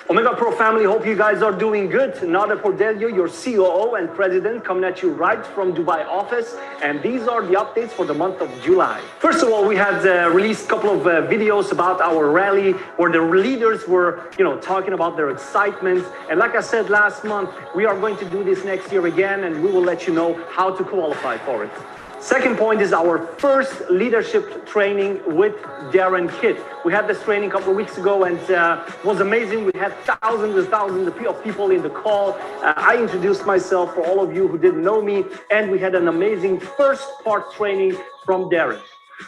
Omegapro family, hope you guys are doing good. Nader Pordelio, your COO and president, coming at you right from Dubai office. And these are the updates for the month of July. First of all, we had released a couple of videos about our rally where the leaders were, talking about their excitement. And like I said last month, we are going to do this next year again, and we will let you know how to qualify for it. Second point is our first leadership training with Darren Kit. We had this training a couple of weeks ago, and it was amazing. We had thousands and thousands of people in the call. I introduced myself for all of you who didn't know me, and we had an amazing first part training from Darin.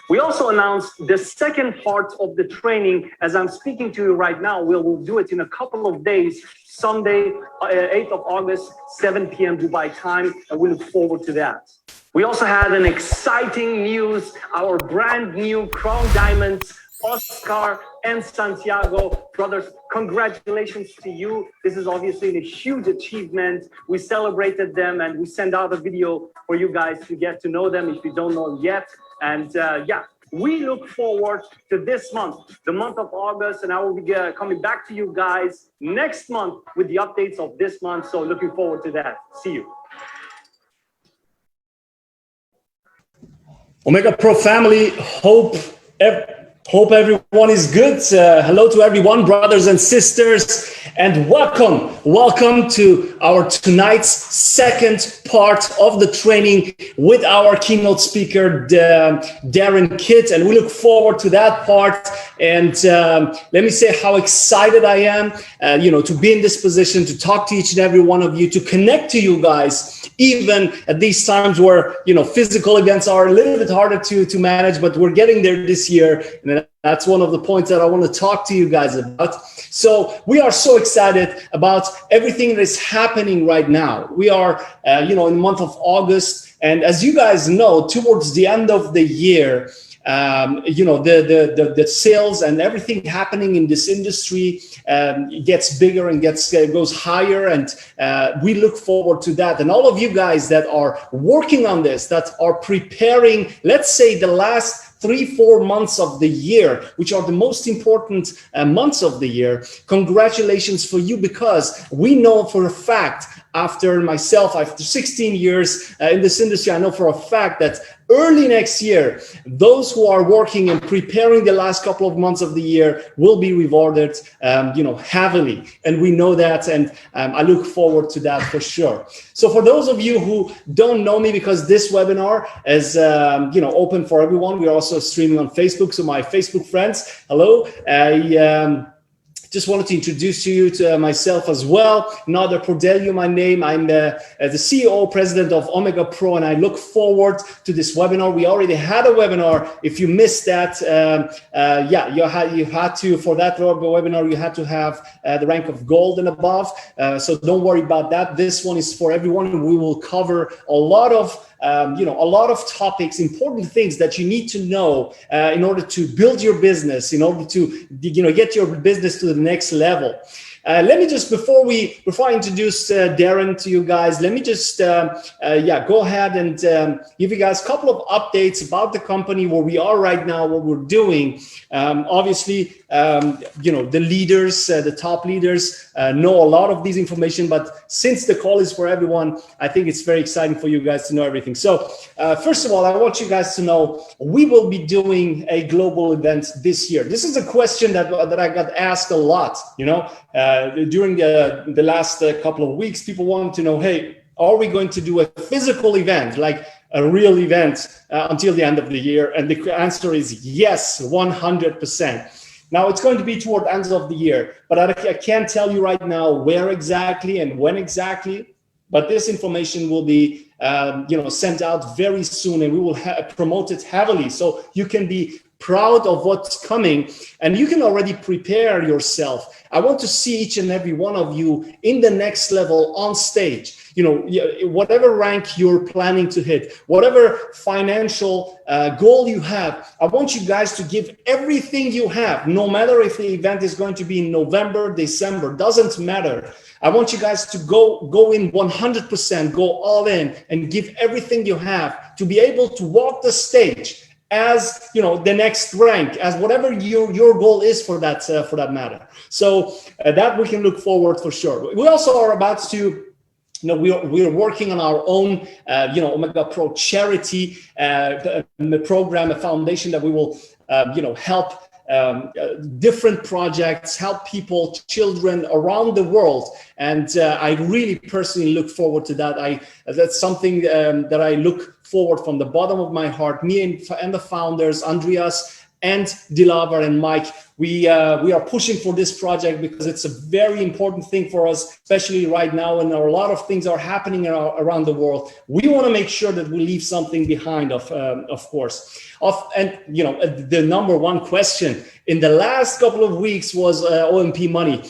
We also announced the second part of the training. As I'm speaking to you right now, we'll do it in a couple of days, Sunday, 8th of August, 7 p.m. Dubai time, and we look forward to that. We also had an exciting news, our brand new Crown Diamonds, Oscar and Santiago. Brothers, congratulations to you. This is obviously a huge achievement. We celebrated them, and we sent out a video for you guys to get to know them if you don't know them yet. And we look forward to this month, the month of August, and I will be coming back to you guys next month with the updates of this month. So looking forward to that. See you. Omegapro family, hope everyone is good. Hello to everyone, brothers and sisters, and welcome to our tonight's second part of the training with our keynote speaker, Darren Kit, and we look forward to that part. And let me say how excited I am, to be in this position, to talk to each and every one of you, to connect to you guys, even at these times where, physical events are a little bit harder to manage, but we're getting there this year. And that's one of the points that I want to talk to you guys about. So we are so excited about everything that is happening right now. We are, in the month of August. And as you guys know, towards the end of the year, the sales and everything happening in this industry gets bigger and goes higher, and we look forward to that. And all of you guys that are working on this, that are preparing, let's say the last 3-4 months of the year, which are the most important months of the year, congratulations for you, because we know for a fact, after 16 years in this industry, I know for a fact that early next year, those who are working and preparing the last couple of months of the year will be rewarded, heavily. And we know that, and I look forward to that for sure. So for those of you who don't know me, because this webinar is, open for everyone, we're also streaming on Facebook. So my Facebook friends, hello. Just wanted to introduce you to myself as well. Nader Pordelio, my name. I'm the CEO, president of Omegapro, and I look forward to this webinar. We already had a webinar. If you missed that, you had to, for that webinar, you had to have the rank of gold and above. So don't worry about that. This one is for everyone. We will cover a lot of topics, important things that you need to know in order to build your business, in order to, get your business to the next level. Let me just, before I introduce Darren to you guys, let me just, go ahead and give you guys a couple of updates about the company, where we are right now, what we're doing. Obviously, the leaders, the top leaders know a lot of these information, but since the call is for everyone, I think it's very exciting for you guys to know everything. So first of all, I want you guys to know we will be doing a global event this year. This is a question that I got asked a lot, during the last couple of weeks. People wanted to know, hey, are we going to do a physical event, like a real event until the end of the year? And the answer is yes, 100%. Now it's going to be toward the end of the year, but I can't tell you right now where exactly and when exactly, but this information will be sent out very soon, and we will promote it heavily, so you can be proud of what's coming, and you can already prepare yourself. I want to see each and every one of you in the next level on stage. Whatever rank you're planning to hit, whatever financial goal you have, I want you guys to give everything you have, no matter if the event is going to be in November, December, doesn't matter. I want you guys to go in 100%, go all in, and give everything you have to be able to walk the stage as the next rank, as whatever your goal is for that matter. So that we can look forward for sure. We also are about to, we are working on our own, Omegapro charity program, a foundation that we will, help different projects, help people, children around the world. And I really personally look forward to that. That's something that I look forward from the bottom of my heart. Me and the founders, Andreas and Dilaver and Mike, we are pushing for this project because it's a very important thing for us, especially right now when a lot of things are happening around the world. We want to make sure that we leave something behind, of course. And the number one question in the last couple of weeks was OMP money.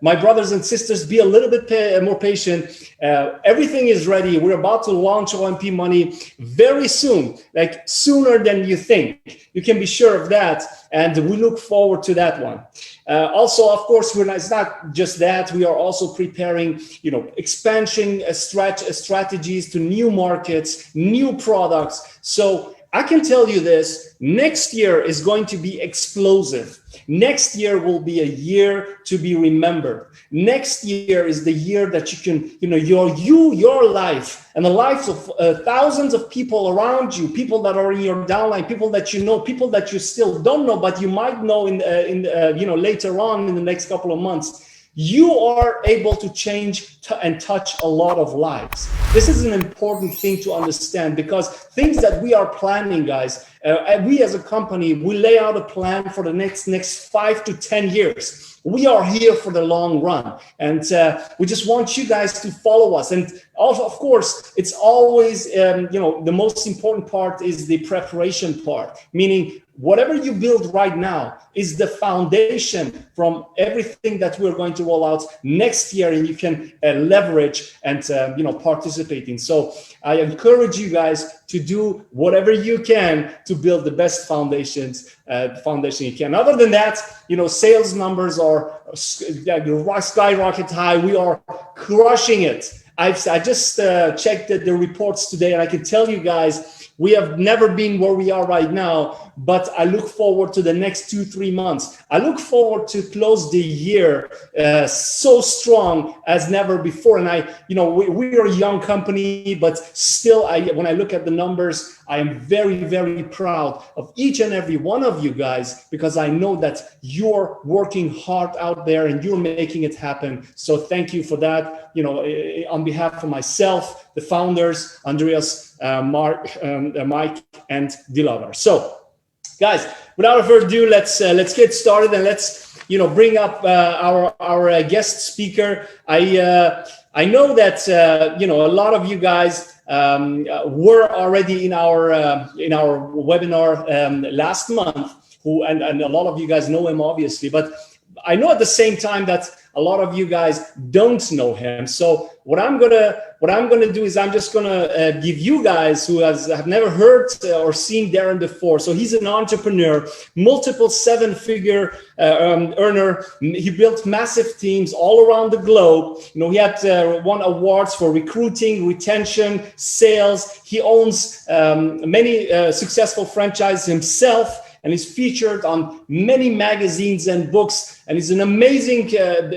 My brothers and sisters, be a little bit more patient. Everything is ready. We're about to launch OMP money very soon, like sooner than you think. You can be sure of that. And we look forward to that one. Also, of course, it's not just that. We are also preparing, expansion strategies to new markets, new products. So I can tell you this, next year is going to be explosive. Next year will be a year to be remembered. Next year is the year that you can, your life and the lives of thousands of people around you, people that are in your downline, people that you know, people that you still don't know, but you might know later on in the next couple of months. You are able to change and touch a lot of lives. This is an important thing to understand, because things that we are planning, guys, we as a company, we lay out a plan for the next 5 to 10 years. We are here for the long run, and we just want you guys to follow us. And also, of course, it's always, the most important part is the preparation part, meaning whatever you build right now is the foundation from everything that we're going to roll out next year, and you can leverage and participate in. So I encourage you guys to do whatever you can to build the best foundation you can. Other than that, sales numbers are skyrocket high. We are crushing it. I just checked the reports today, and I can tell you guys, we have never been where we are right now, but I look forward to the next 2-3 months. I look forward to close the year so strong as never before. And we are a young company, but still, when I look at the numbers, I am very, very proud of each and every one of you guys, because I know that you're working hard out there and you're making it happen. So thank you for that. On behalf of myself, the founders, Andreas, Mike, and Dilaver. So, guys, without further ado, let's get started, and let's bring up our guest speaker. I know that a lot of you guys were already in our webinar last month, and a lot of you guys know him, obviously, but I know at the same time that a lot of you guys don't know him. So what I'm gonna do is I'm just gonna give you guys who have never heard or seen Darren before. So he's an entrepreneur, multiple 7-figure earner. He built massive teams all around the globe. He had won awards for recruiting, retention, sales. He owns many successful franchises himself, and he's featured on many magazines and books, and he's an amazing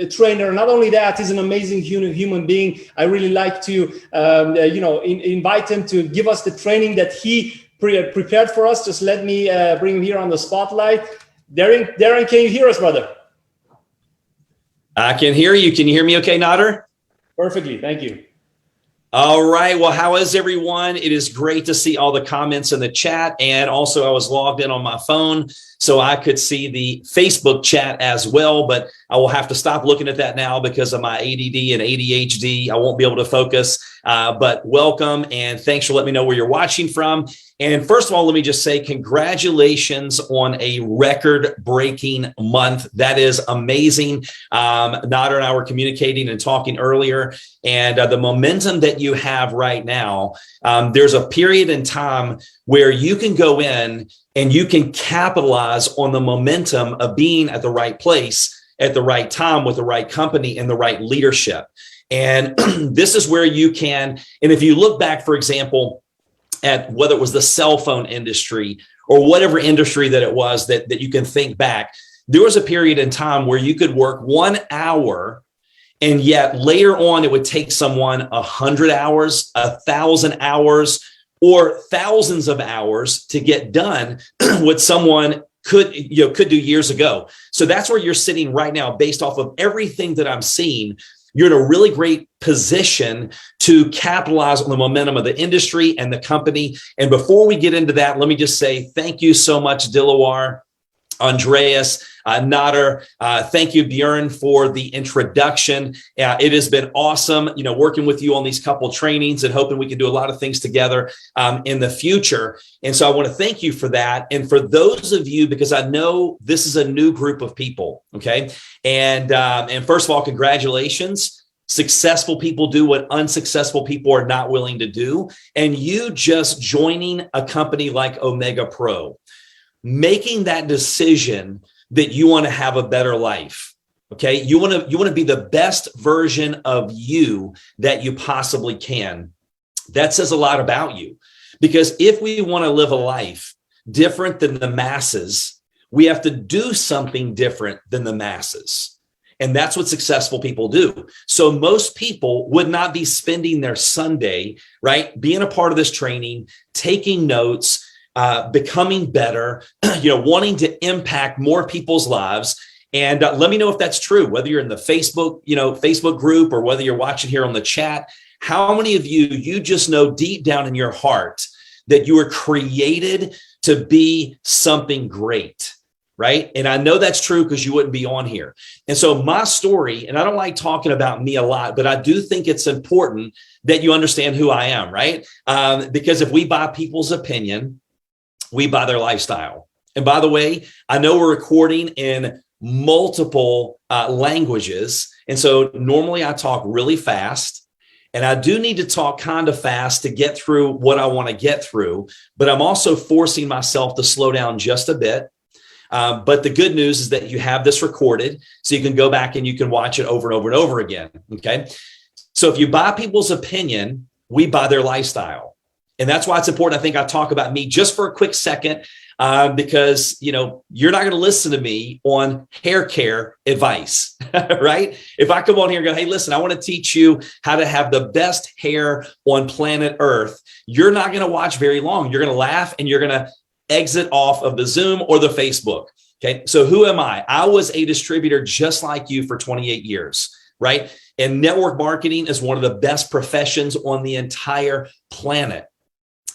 trainer. Not only that, he's an amazing human being. I really like to invite him to give us the training that he prepared for us. Just let me bring him here on the spotlight. Darren, can you hear us, brother? I can hear you. Can you hear me okay, Nader? Perfectly, thank you. All right. Well, how is everyone? It is great to see all the comments in the chat. And also, I was logged in on my phone, so I could see the Facebook chat as well. But I will have to stop looking at that now because of my ADD and ADHD. I won't be able to focus. But welcome, and thanks for letting me know where you're watching from. And first of all, let me just say congratulations on a record-breaking month. That is amazing. Nader and I were communicating and talking earlier, and the momentum that you have right now, there's a period in time where you can go in and you can capitalize on the momentum of being at the right place at the right time with the right company and the right leadership. And this is where you can, and if you look back, for example, at whether it was the cell phone industry or whatever industry that it was that you can think back, there was a period in time where you could work 1 hour, and yet later on it would take someone 100 hours, 1,000 hours, or thousands of hours to get done what someone could do years ago. So that's where you're sitting right now, based off of everything that I'm seeing. You're in a really great position to capitalize on the momentum of the industry and the company. And before we get into that, let me just say thank you so much, Dilawar, Andreas, Nader. Thank you, Bjorn, for the introduction. It has been awesome, working with you on these couple trainings and hoping we can do a lot of things together in the future. And so I want to thank you for that. And for those of you, because I know this is a new group of people, okay? And first of all, congratulations. Successful people do what unsuccessful people are not willing to do. And you just joining a company like Omegapro, making that decision that you want to have a better life. Okay. You want to be the best version of you that you possibly can. That says a lot about you, because if we want to live a life different than the masses, we have to do something different than the masses. And that's what successful people do. So most people would not be spending their Sunday, right, being a part of this training, taking notes, becoming better, wanting to impact more people's lives. And let me know if that's true, whether you're in the Facebook group, or whether you're watching here on the chat. How many of you just know deep down in your heart that you were created to be something great, right? And I know that's true because you wouldn't be on here. And so my story, and I don't like talking about me a lot, but I do think it's important that you understand who I am, right? Because if we buy people's opinion, we buy their lifestyle. And by the way, I know we're recording in multiple languages. And so normally I talk really fast, and I do need to talk kind of fast to get through what I want to get through, but I'm also forcing myself to slow down just a bit. But the good news is that you have this recorded, so you can go back and you can watch it over and over and over again. Okay. So if you buy people's opinion, we buy their lifestyle. And that's why it's important. I think I talk about me just for a quick second, because, you're not going to listen to me on hair care advice, right? If I come on here and go, hey, listen, I want to teach you how to have the best hair on planet Earth, you're not going to watch very long. You're going to laugh and you're going to exit off of the Zoom or the Facebook. Okay. So who am I? I was a distributor just like you for 28 years, right? And network marketing is one of the best professions on the entire planet.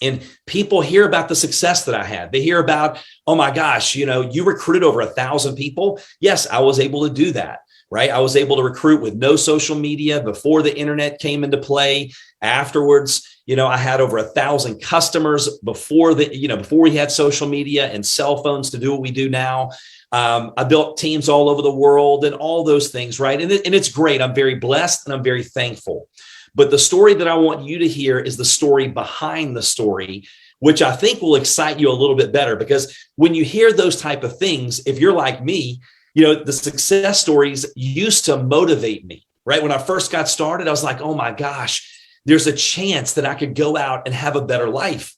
And people hear about the success that I had. They hear about, oh my gosh, you recruited over 1,000 people. Yes, I was able to do that, right? I was able to recruit with no social media before the internet came into play. Afterwards, I had over 1,000 customers before we had social media and cell phones to do what we do now. I built teams all over the world and all those things, right? And it's great. I'm very blessed and I'm very thankful. But the story that I want you to hear is the story behind the story, which I think will excite you a little bit better. Because when you hear those type of things, if you're like me, the success stories used to motivate me, right? When I first got started, I was like, oh my gosh, there's a chance that I could go out and have a better life.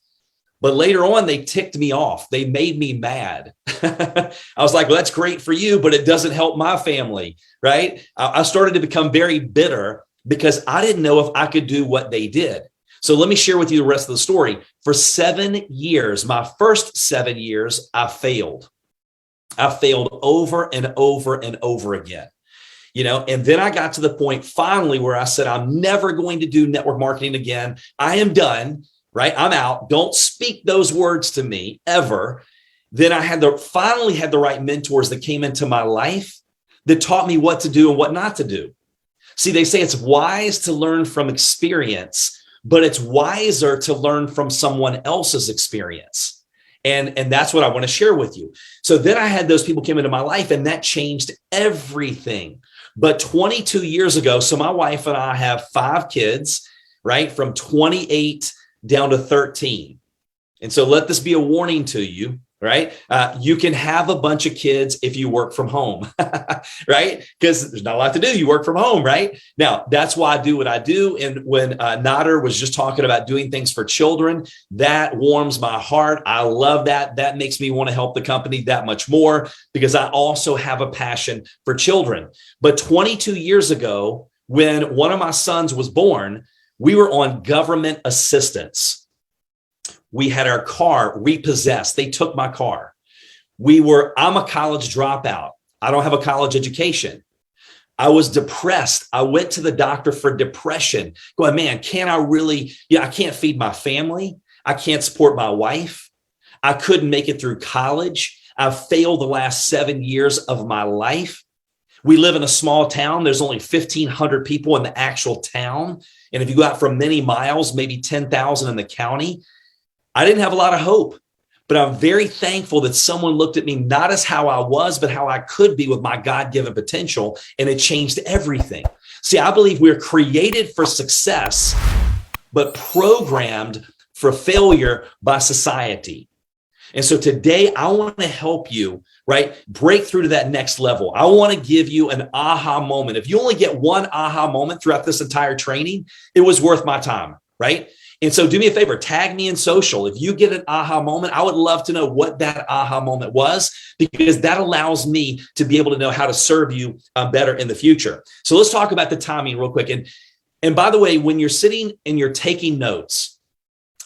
But later on, they ticked me off. They made me mad. I was like, well, that's great for you, but it doesn't help my family, right? I started to become very bitter because I didn't know if I could do what they did. So let me share with you the rest of the story. For 7 years, my first 7 years, I failed. I failed over and over and over again. And then I got to the point finally where I said, I'm never going to do network marketing again. I am done, right? I'm out. Don't speak those words to me ever. Then I finally had the right mentors that came into my life that taught me what to do and what not to do. See, they say it's wise to learn from experience, but it's wiser to learn from someone else's experience. And that's what I want to share with you. So then I had those people come into my life, and that changed everything. But 22 years ago, so my wife and I have 5 kids, right? From 28 down to 13. And so let this be a warning to you. right? You can have a bunch of kids if you work from home, right? Because there's not a lot to do. You work from home, right? Now, that's why I do what I do. And when Nader was just talking about doing things for children, that warms my heart. I love that. That makes me want to help the company that much more because I also have a passion for children. But 22 years ago, when one of my sons was born, we were on government assistance. We had our car repossessed. They took my car. I'm a college dropout. I don't have a college education. I was depressed. I went to the doctor for depression. Going, man, I can't feed my family. I can't support my wife. I couldn't make it through college. I've failed the last 7 years of my life. We live in a small town. There's only 1,500 people in the actual town. And if you go out for many miles, maybe 10,000 in the county. I didn't have a lot of hope, but I'm very thankful that someone looked at me not as how I was, but how I could be with my God-given potential, and it changed everything. See, I believe we're created for success, but programmed for failure by society. And so today I want to help you, right, break through to that next level. I want to give you an aha moment. If you only get one aha moment throughout this entire training, it was worth my time, right? And so do me a favor, tag me in social. If you get an aha moment, I would love to know what that aha moment was, because that allows me to be able to know how to serve you better in the future. So let's talk about the timing real quick. And by the way, when you're sitting and you're taking notes,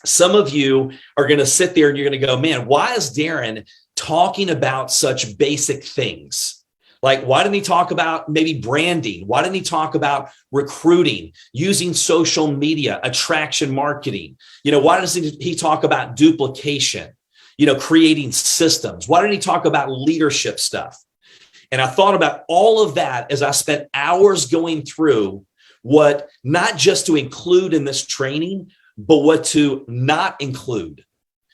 some of you are going to sit there and you're going to go, man, why is Darren talking about such basic things? Like, why didn't he talk about maybe branding? Why didn't he talk about recruiting, using social media, attraction marketing? Why doesn't he talk about duplication, creating systems? Why didn't he talk about leadership stuff? And I thought about all of that as I spent hours going through what not just to include in this training, but what to not include,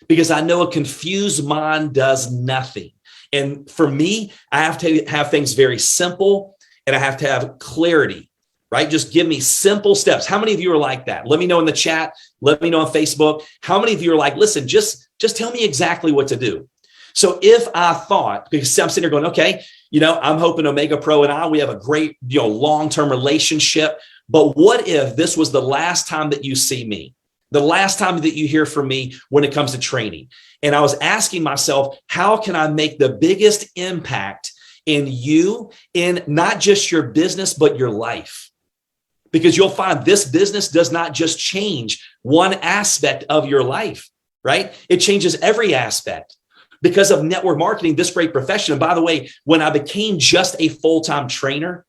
because I know a confused mind does nothing. And for me, I have to have things very simple, and I have to have clarity, right? Just give me simple steps. How many of you are like that? Let me know in the chat. Let me know on Facebook. How many of you are like, listen, just tell me exactly what to do. So if I thought, because I'm sitting here going, okay, I'm hoping Omegapro and we have a great, long-term relationship. But what if this was the last time that you see me? The last time that you hear from me when it comes to training? And I was asking myself, how can I make the biggest impact in you, in not just your business, but your life? Because you'll find this business does not just change one aspect of your life, right? It changes every aspect because of network marketing, this great profession. And by the way, when I became just a full-time trainer,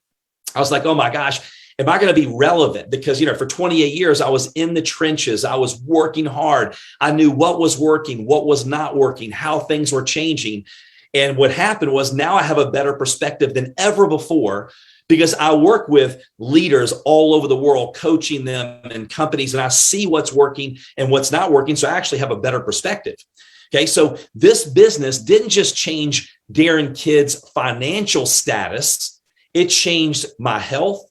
I was like, oh my gosh, am I going to be relevant? Because, for 28 years, I was in the trenches. I was working hard. I knew what was working, what was not working, how things were changing. And what happened was now I have a better perspective than ever before, because I work with leaders all over the world, coaching them and companies, and I see what's working and what's not working. So I actually have a better perspective. Okay, so this business didn't just change Darin Kids' financial status. It changed my health.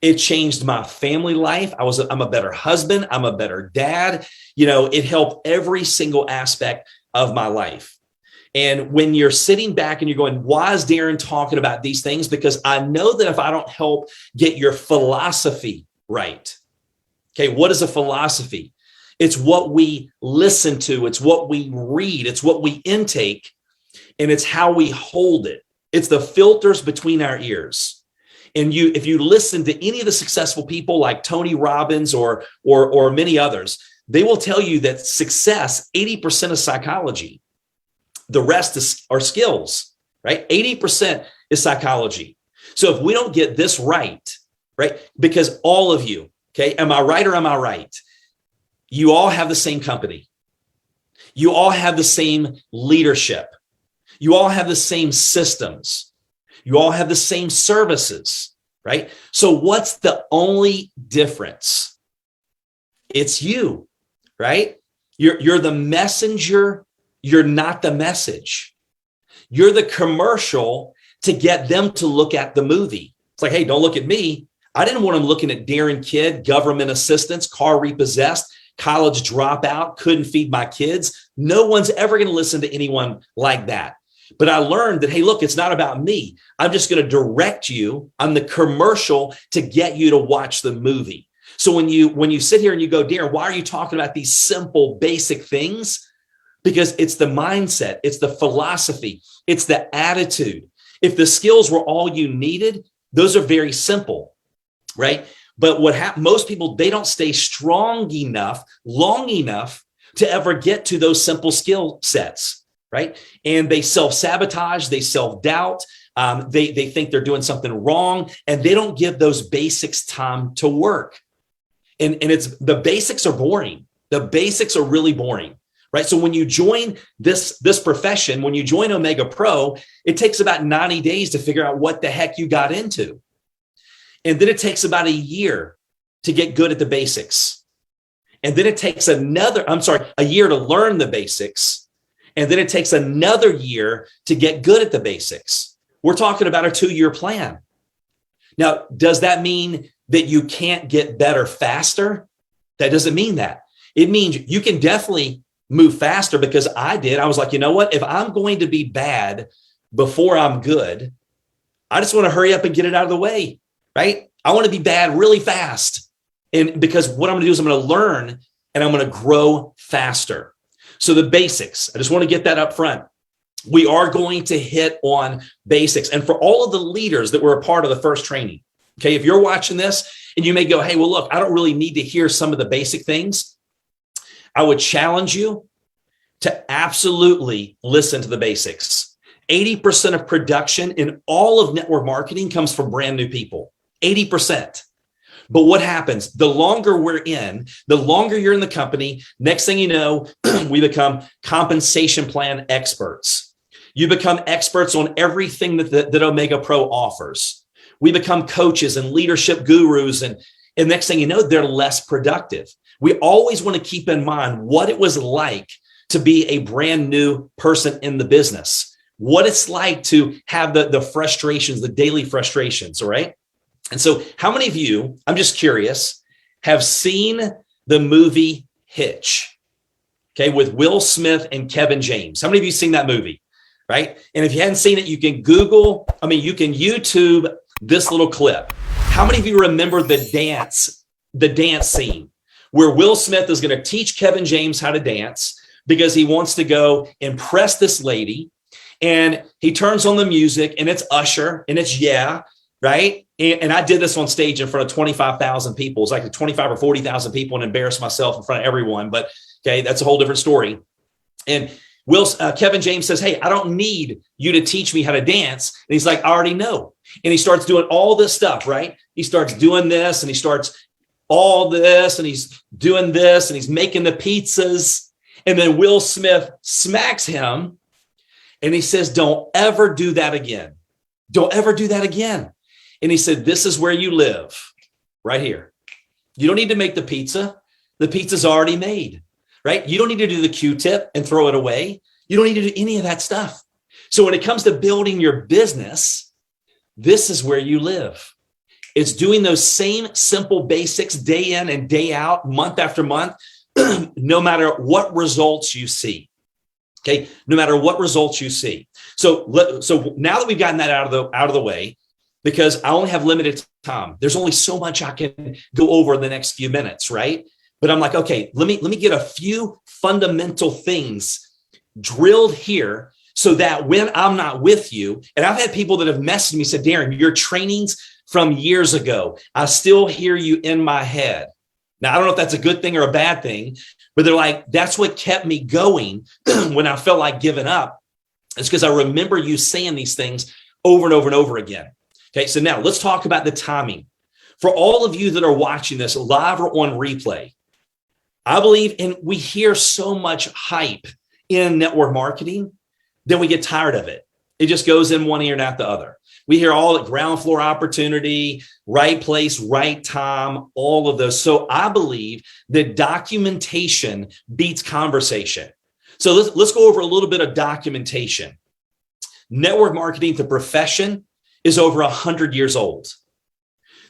It changed my family life. I'm a better husband. I'm a better dad. It helped every single aspect of my life. And when you're sitting back and you're going, why is Darren talking about these things? Because I know that if I don't help get your philosophy right. Okay, what is a philosophy? It's what we listen to. It's what we read. It's what we intake. And it's how we hold it. It's the filters between our ears. And if you listen to any of the successful people like Tony Robbins or many others, they will tell you that success, 80% is psychology. The rest are skills, right? 80% is psychology. So if we don't get this right, because all of you, okay, am I right or am I right? You all have the same company. You all have the same leadership. You all have the same systems. You all have the same services, right? So what's the only difference? It's you, right? You're the messenger. You're not the message. You're the commercial to get them to look at the movie. It's like, hey, don't look at me. I didn't want them looking at Darin Kid, government assistance, car repossessed, college dropout, couldn't feed my kids. No one's ever going to listen to anyone like that. But I learned that, hey, look, it's not about me. I'm just going to direct you on the commercial to get you to watch the movie. So when you sit here and you go, Darren, why are you talking about these simple, basic things? Because it's the mindset, it's the philosophy, it's the attitude. If the skills were all you needed, those are very simple, right? But most people, they don't stay strong enough, long enough to ever get to those simple skill sets, right? And they self-sabotage, they self-doubt, they think they're doing something wrong, and they don't give those basics time to work. And it's the basics are boring. The basics are really boring, right? So when you join this profession, when you join Omegapro, it takes about 90 days to figure out what the heck you got into. And then it takes about a year to get good at the basics. And then it takes a year to learn the basics. And then it takes another year to get good at the basics. We're talking about a 2-year plan. Now, does that mean that you can't get better faster? That doesn't mean that. It means you can definitely move faster, because I did. I was like, you know what? If I'm going to be bad before I'm good, I just want to hurry up and get it out of the way, right? I want to be bad really fast. And because what I'm going to do is I'm going to learn and I'm going to grow faster. So the basics, I just want to get that up front. We are going to hit on basics. And for all of the leaders that were a part of the first training, okay, if you're watching this and you may go, hey, well, look, I don't really need to hear some of the basic things. I would challenge you to absolutely listen to the basics. 80% of production in all of network marketing comes from brand new people, 80%. But what happens? The longer we're in, the longer you're in the company, next thing you know, we become compensation plan experts. You become experts on everything that Omegapro offers. We become coaches and leadership gurus. And next thing you know, they're less productive. We always want to keep in mind what it was like to be a brand new person in the business, what it's like to have the frustrations, the daily frustrations, all right? And so how many of you, I'm just curious, have seen the movie Hitch, okay, with Will Smith and Kevin James? How many of you seen that movie, right? And if you hadn't seen it, you can you can YouTube this little clip. How many of you remember the dance scene where Will Smith is going to teach Kevin James how to dance because he wants to go impress this lady, and he turns on the music and it's Usher and it's Yeah, right? And I did this on stage in front of 25,000 people. It's like 25 or 40,000 people, and embarrassed myself in front of everyone. But okay, that's a whole different story. And Kevin James says, hey, I don't need you to teach me how to dance. And he's like, I already know. And he starts doing all this stuff, right? He starts doing this and he starts all this and he's doing this and he's making the pizzas. And then Will Smith smacks him and he says, don't ever do that again. Don't ever do that again. And he said, this is where you live, right here. You don't need to make the pizza. The pizza's already made, right? You don't need to do the Q-tip and throw it away. You don't need to do any of that stuff. So when it comes to building your business, this is where you live. It's doing those same simple basics day in and day out, month after month, no matter what results you see. Okay, no matter what results you see. So now that we've gotten that out of the way, because I only have limited time, there's only so much I can go over in the next few minutes, right? But I'm like, okay, let me get a few fundamental things drilled here so that when I'm not with you, and I've had people that have messaged me, said, Darren, your trainings from years ago, I still hear you in my head. Now, I don't know if that's a good thing or a bad thing, but they're like, that's what kept me going when I felt like giving up. It's because I remember you saying these things over and over and over again. Okay, so now let's talk about the timing. For all of you that are watching this live or on replay, I believe, and we hear so much hype in network marketing, then we get tired of it. It just goes in one ear and out the other. We hear all the ground floor opportunity, right place, right time, all of those. So I believe that documentation beats conversation. So let's go over a little bit of documentation. Network marketing, the profession, is over 100 years old.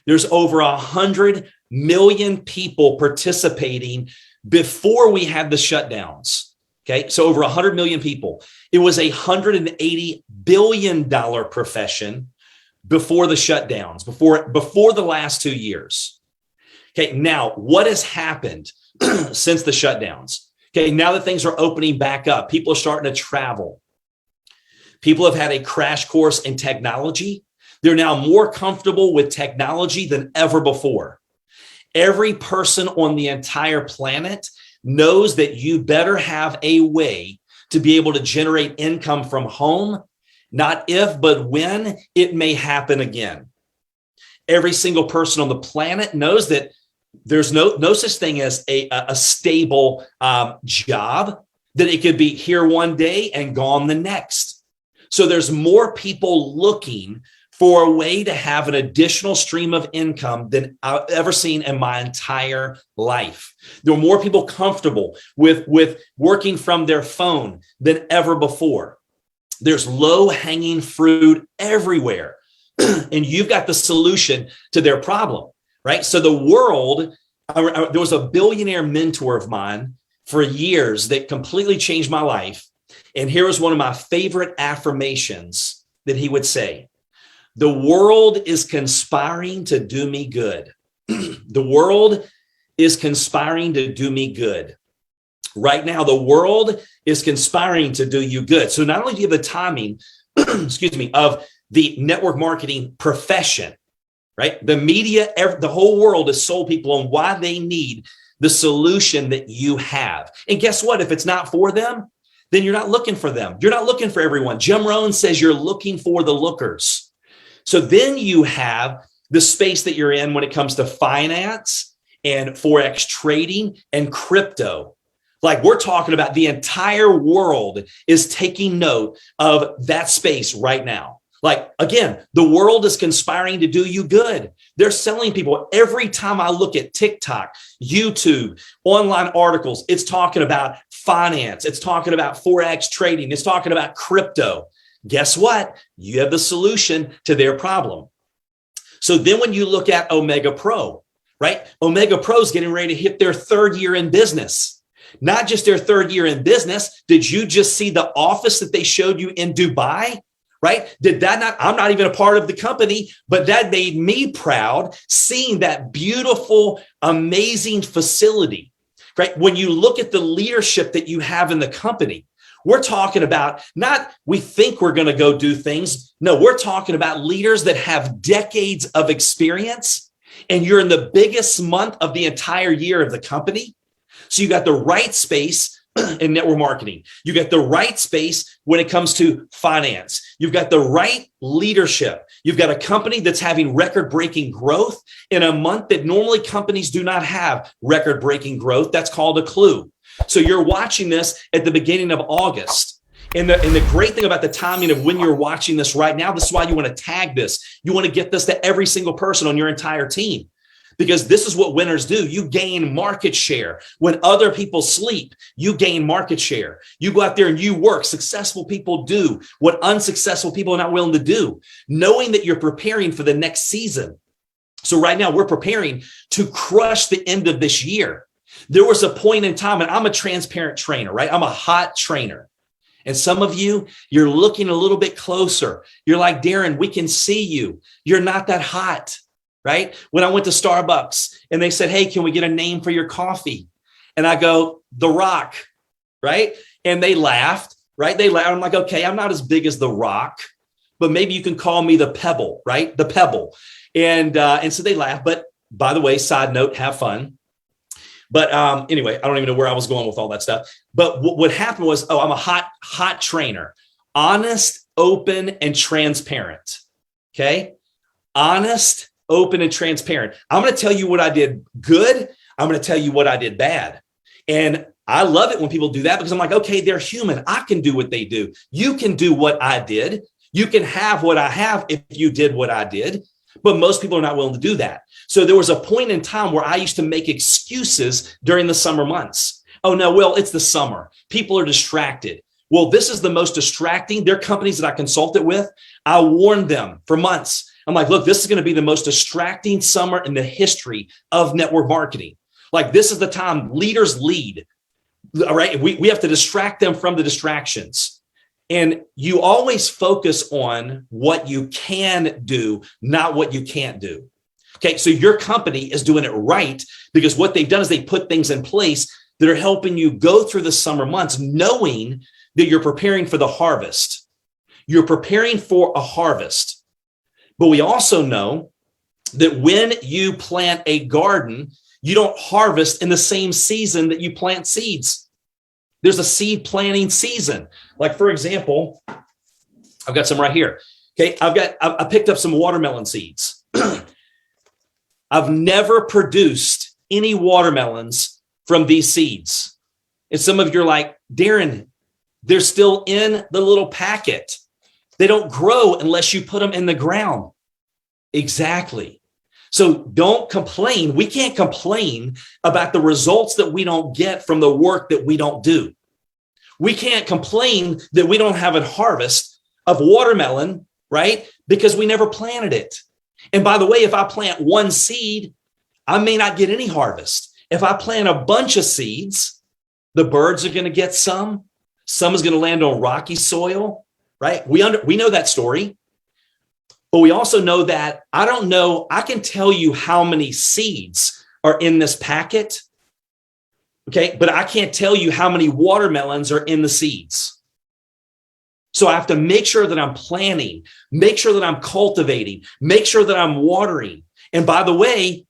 There's over 100 million people participating before we had the shutdowns. Okay. So over 100 million people. It was a $180 billion profession before the shutdowns, before the last 2 years. Okay. Now, what has happened since the shutdowns? Okay. Now that things are opening back up, people are starting to travel. People have had a crash course in technology. They're now more comfortable with technology than ever before. Every person on the entire planet knows that you better have a way to be able to generate income from home, not if, but when it may happen again. Every single person on the planet knows that there's no such thing as a stable job, that it could be here one day and gone the next. So there's more people looking for a way to have an additional stream of income than I've ever seen in my entire life. There are more people comfortable with working from their phone than ever before. There's low-hanging fruit everywhere, and you've got the solution to their problem, right? So the world, there was a billionaire mentor of mine for years that completely changed my life, and here was one of my favorite affirmations that he would say. The world is conspiring to do me good. The world is conspiring to do me good. Right now, the world is conspiring to do you good. So not only do you have the timing, excuse me, of the network marketing profession, right? The media, the whole world has sold people on why they need the solution that you have. And guess what? If it's not for them, then you're not looking for them. You're not looking for everyone. Jim Rohn says you're looking for the lookers. So then you have the space that you're in when it comes to finance and Forex trading and crypto. Like we're talking about the entire world is taking note of that space right now. Like, again, the world is conspiring to do you good. They're selling people. Every time I look at TikTok, YouTube, online articles, it's talking about finance. It's talking about Forex trading. It's talking about crypto. Guess what? You have the solution to their problem. So then when you look at Omegapro, right? Omegapro is getting ready to hit their 3rd year in business. Not just their 3rd year in business. Did you just see the office that they showed you in Dubai? Right? I'm not even a part of the company, but that made me proud seeing that beautiful, amazing facility, right? When you look at the leadership that you have in the company, we're talking about not we think we're going to go do things. No, we're talking about leaders that have decades of experience, and you're in the biggest month of the entire year of the company. So you got the right space in network marketing. You got the right space when it comes to finance. You've got the right leadership. You've got a company that's having record-breaking growth in a month that normally companies do not have record-breaking growth. That's called a clue. So you're watching this at the beginning of August. And the great thing about the timing of when you're watching this right now, this is why you want to tag this. You want to get this to every single person on your entire team, because this is what winners do. You gain market share. When other people sleep, you gain market share. You go out there and you work. Successful people do what unsuccessful people are not willing to do, knowing that you're preparing for the next season. So right now we're preparing to crush the end of this year. There was a point in time, and I'm a transparent trainer, right? I'm a hot trainer. And some of you, you're looking a little bit closer. You're like, Darren, we can see you. You're not that hot, right? When I went to Starbucks and they said, hey, can we get a name for your coffee? And I go, The Rock, right? And they laughed, right? They laughed. I'm like, okay, I'm not as big as The Rock, but maybe you can call me the Pebble, right? The Pebble. And so they laughed. But by the way, side note, have fun. But anyway, I don't even know where I was going with all that stuff. But what happened was, I'm a hot trainer, honest, open, and transparent. Okay. Honest, open, and transparent. I'm going to tell you what I did good. I'm going to tell you what I did bad. And I love it when people do that, because I'm like, okay, they're human. I can do what they do. You can do what I did. You can have what I have if you did what I did. But most people are not willing to do that. So there was a point in time where I used to make excuses during the summer months. Oh, no, well, it's the summer. People are distracted. Well, this is the most distracting. They're companies that I consulted with. I warned them for months. I'm like, look, this is going to be the most distracting summer in the history of network marketing. Like, this is the time leaders lead. All right. We have to distract them from the distractions. And you always focus on what you can do, not what you can't do. Okay. So your company is doing it right because what they've done is they put things in place that are helping you go through the summer months, knowing that you're preparing for the harvest. You're preparing for a harvest. But we also know that when you plant a garden, you don't harvest in the same season that you plant seeds. There's a seed planting season. Like, for example, I've got some right here. Okay. I picked up some watermelon seeds. I've never produced any watermelons from these seeds. And some of you are like, Darren, they're still in the little packet. They don't grow unless you put them in the ground. Exactly. So don't complain. We can't complain about the results that we don't get from the work that we don't do. We can't complain that we don't have a harvest of watermelon, right? Because we never planted it. And by the way, if I plant one seed, I may not get any harvest. If I plant a bunch of seeds, the birds are going to get some is going to land on rocky soil, right? We know that story. But we also know that I can tell you how many seeds are in this packet. Okay. But I can't tell you how many watermelons are in the seeds. So I have to make sure that I'm planting, make sure that I'm cultivating, make sure that I'm watering. And by the way,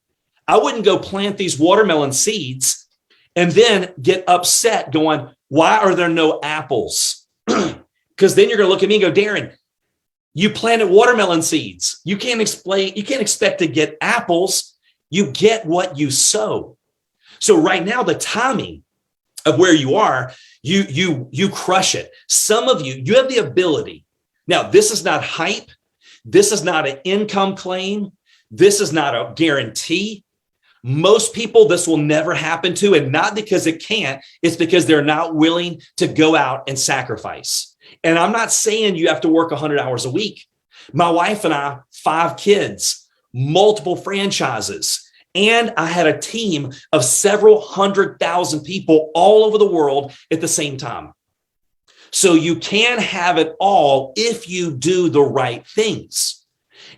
I wouldn't go plant these watermelon seeds and then get upset going, why are there no apples? Because then you're going to look at me and go, Darren, you planted watermelon seeds. You can't expect to get apples. You get what you sow. So right now, the timing of where you are, you crush it. Some of you have the ability. Now, this is not hype. This is not an income claim. This is not a guarantee. Most people, this will never happen to, and not because it can't, it's because they're not willing to go out and sacrifice. And I'm not saying you have to work 100 hours a week. My wife and I, 5 kids, multiple franchises, and I had a team of several 100,000 people all over the world at the same time. So you can have it all if you do the right things.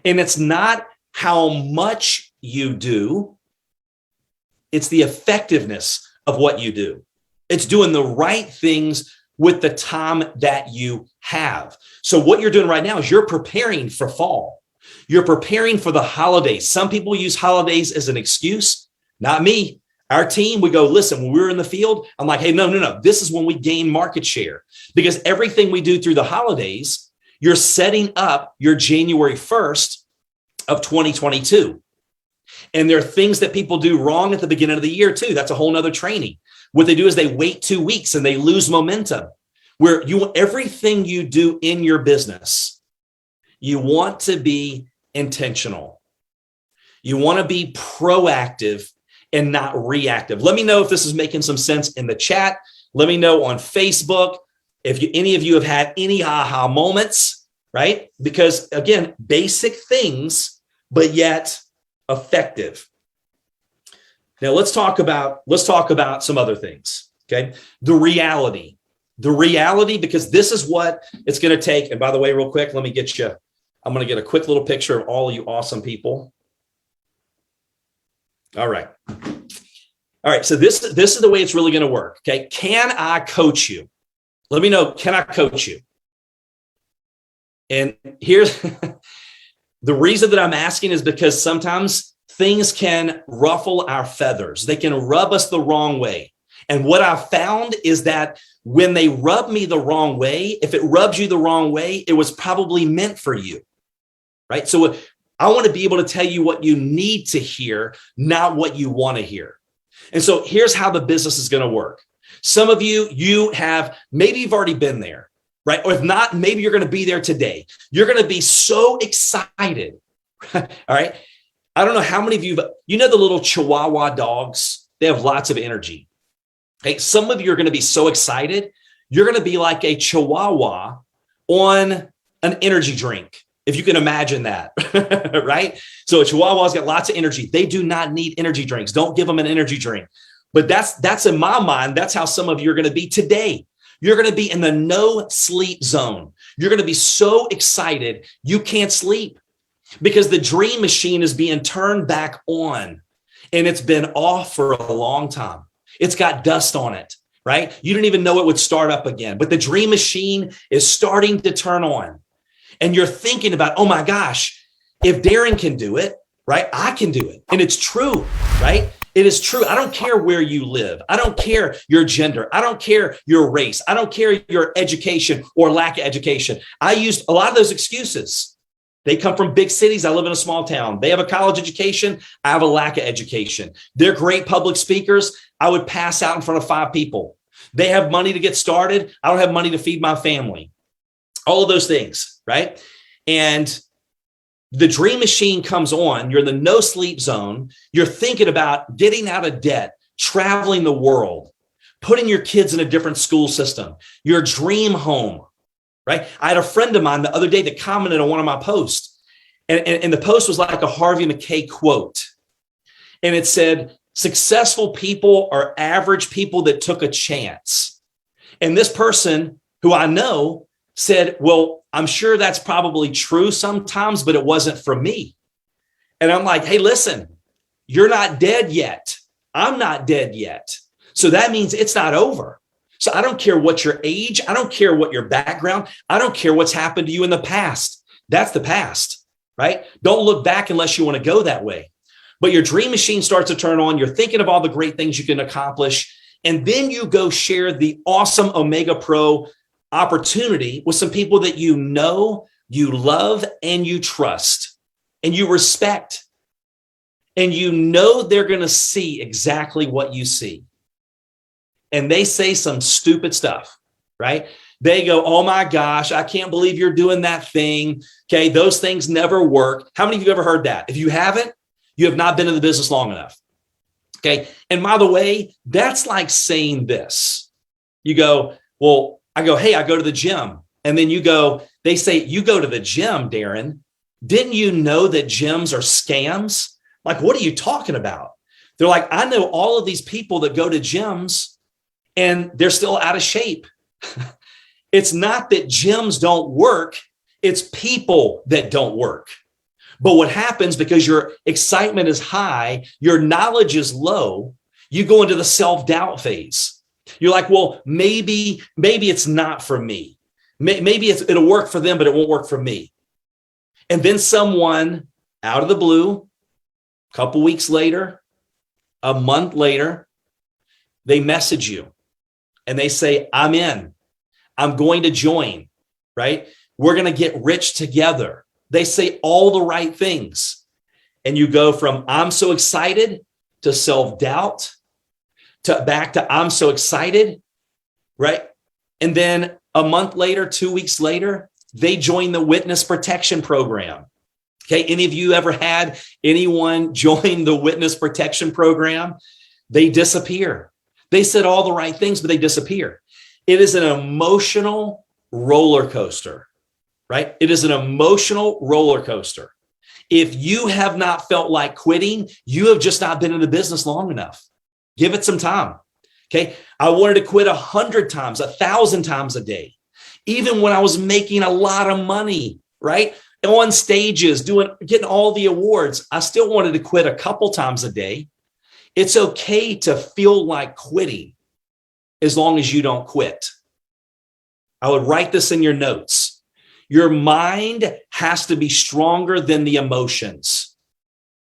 And it's not how much you do, it's the effectiveness of what you do. It's doing the right things with the time that you have. So what you're doing right now is you're preparing for fall. You're preparing for the holidays. Some people use holidays as an excuse. Not me. Our team, we go, listen, when we were in the field, I'm like, hey, no. This is when we gain market share, because everything we do through the holidays, you're setting up your January 1st of 2022. And there are things that people do wrong at the beginning of the year too. That's a whole nother training. What they do is they wait 2 weeks and they lose momentum. Where everything you do in your business, you want to be intentional. You want to be proactive and not reactive. Let me know if this is making some sense in the chat. Let me know on Facebook if any of you have had any aha moments, right? Because again, basic things, but yet effective. Now let's talk about some other things. Okay. The reality, because this is what it's going to take. And by the way, real quick, I'm going to get a quick little picture of all of you awesome people. All right. So this is the way it's really going to work. Okay. Can I coach you? Let me know. Can I coach you? And here's the reason that I'm asking is because sometimes things can ruffle our feathers. They can rub us the wrong way. And what I found is that when they rub me the wrong way, if it rubs you the wrong way, it was probably meant for you, right? So I want to be able to tell you what you need to hear, not what you want to hear. And so here's how the business is going to work. Some of you have, maybe you've already been there, right? Or if not, maybe you're going to be there today. You're going to be so excited, all right? I don't know how many of you, the little Chihuahua dogs, they have lots of energy. Okay, some of you are going to be so excited. You're going to be like a Chihuahua on an energy drink, if you can imagine that, right? So a Chihuahua's got lots of energy. They do not need energy drinks. Don't give them an energy drink. But that's in my mind, that's how some of you are going to be today. You're going to be in the no sleep zone. You're going to be so excited you can't sleep because the dream machine is being turned back on, and it's been off for a long time. It's got dust on it, right? You didn't even know it would start up again, but the dream machine is starting to turn on. And you're thinking about, oh my gosh, if Darren can do it, right? I can do it. And it's true, right? It is true. I don't care where you live. I don't care your gender. I don't care your race. I don't care your education or lack of education. I used a lot of those excuses. They come from big cities. I live in a small town. They have a college education. I have a lack of education. They're great public speakers. I would pass out in front of 5 people. They have money to get started. I don't have money to feed my family. All of those things, right? And the dream machine comes on. You're in the no sleep zone. You're thinking about getting out of debt, traveling the world, putting your kids in a different school system, your dream home, right? I had a friend of mine the other day that commented on one of my posts, and the post was like a Harvey McKay quote. And it said, successful people are average people that took a chance. And this person who I know said, well, I'm sure that's probably true sometimes, but it wasn't for me. And I'm like, hey, listen, you're not dead yet. I'm not dead yet. So that means it's not over. So I don't care what your age. I don't care what your background. I don't care what's happened to you in the past. That's the past, right? Don't look back unless you want to go that way. But your dream machine starts to turn on. You're thinking of all the great things you can accomplish. And then you go share the awesome Omegapro opportunity with some people that you know, you love, and you trust, and you respect. And you know they're going to see exactly what you see. And they say some stupid stuff, right? They go, oh my gosh, I can't believe you're doing that thing. Okay, those things never work. How many of you have ever heard that? If you haven't, you have not been in the business long enough. Okay, and by the way, that's like saying this. You go, well, I go, hey, I go to the gym. And then you go, they say, you go to the gym, Darren. Didn't you know that gyms are scams? Like, what are you talking about? They're like, I know all of these people that go to gyms and they're still out of shape. It's not that gyms don't work. It's people that don't work. But what happens, because your excitement is high, your knowledge is low, you go into the self-doubt phase. You're like, well, maybe it's not for me. Maybe it'll work for them, but it won't work for me. And then someone out of the blue, a couple weeks later, a month later, they message you and they say, I'm in. I'm going to join, right? We're going to get rich together. They say all the right things. And you go from I'm so excited to self-doubt to back to I'm so excited, right? And then a month later, 2 weeks later, they join the witness protection program. Okay, any of you ever had anyone join the witness protection program? They disappear. They said all the right things, but they disappear. It is an emotional roller coaster, right? It is an emotional roller coaster. If you have not felt like quitting, you have just not been in the business long enough. Give it some time. Okay. I wanted to quit 100 times, 1,000 times a day. Even when I was making a lot of money, right? On stages, getting all the awards, I still wanted to quit a couple times a day. It's okay to feel like quitting as long as you don't quit. I would write this in your notes. Your mind has to be stronger than the emotions.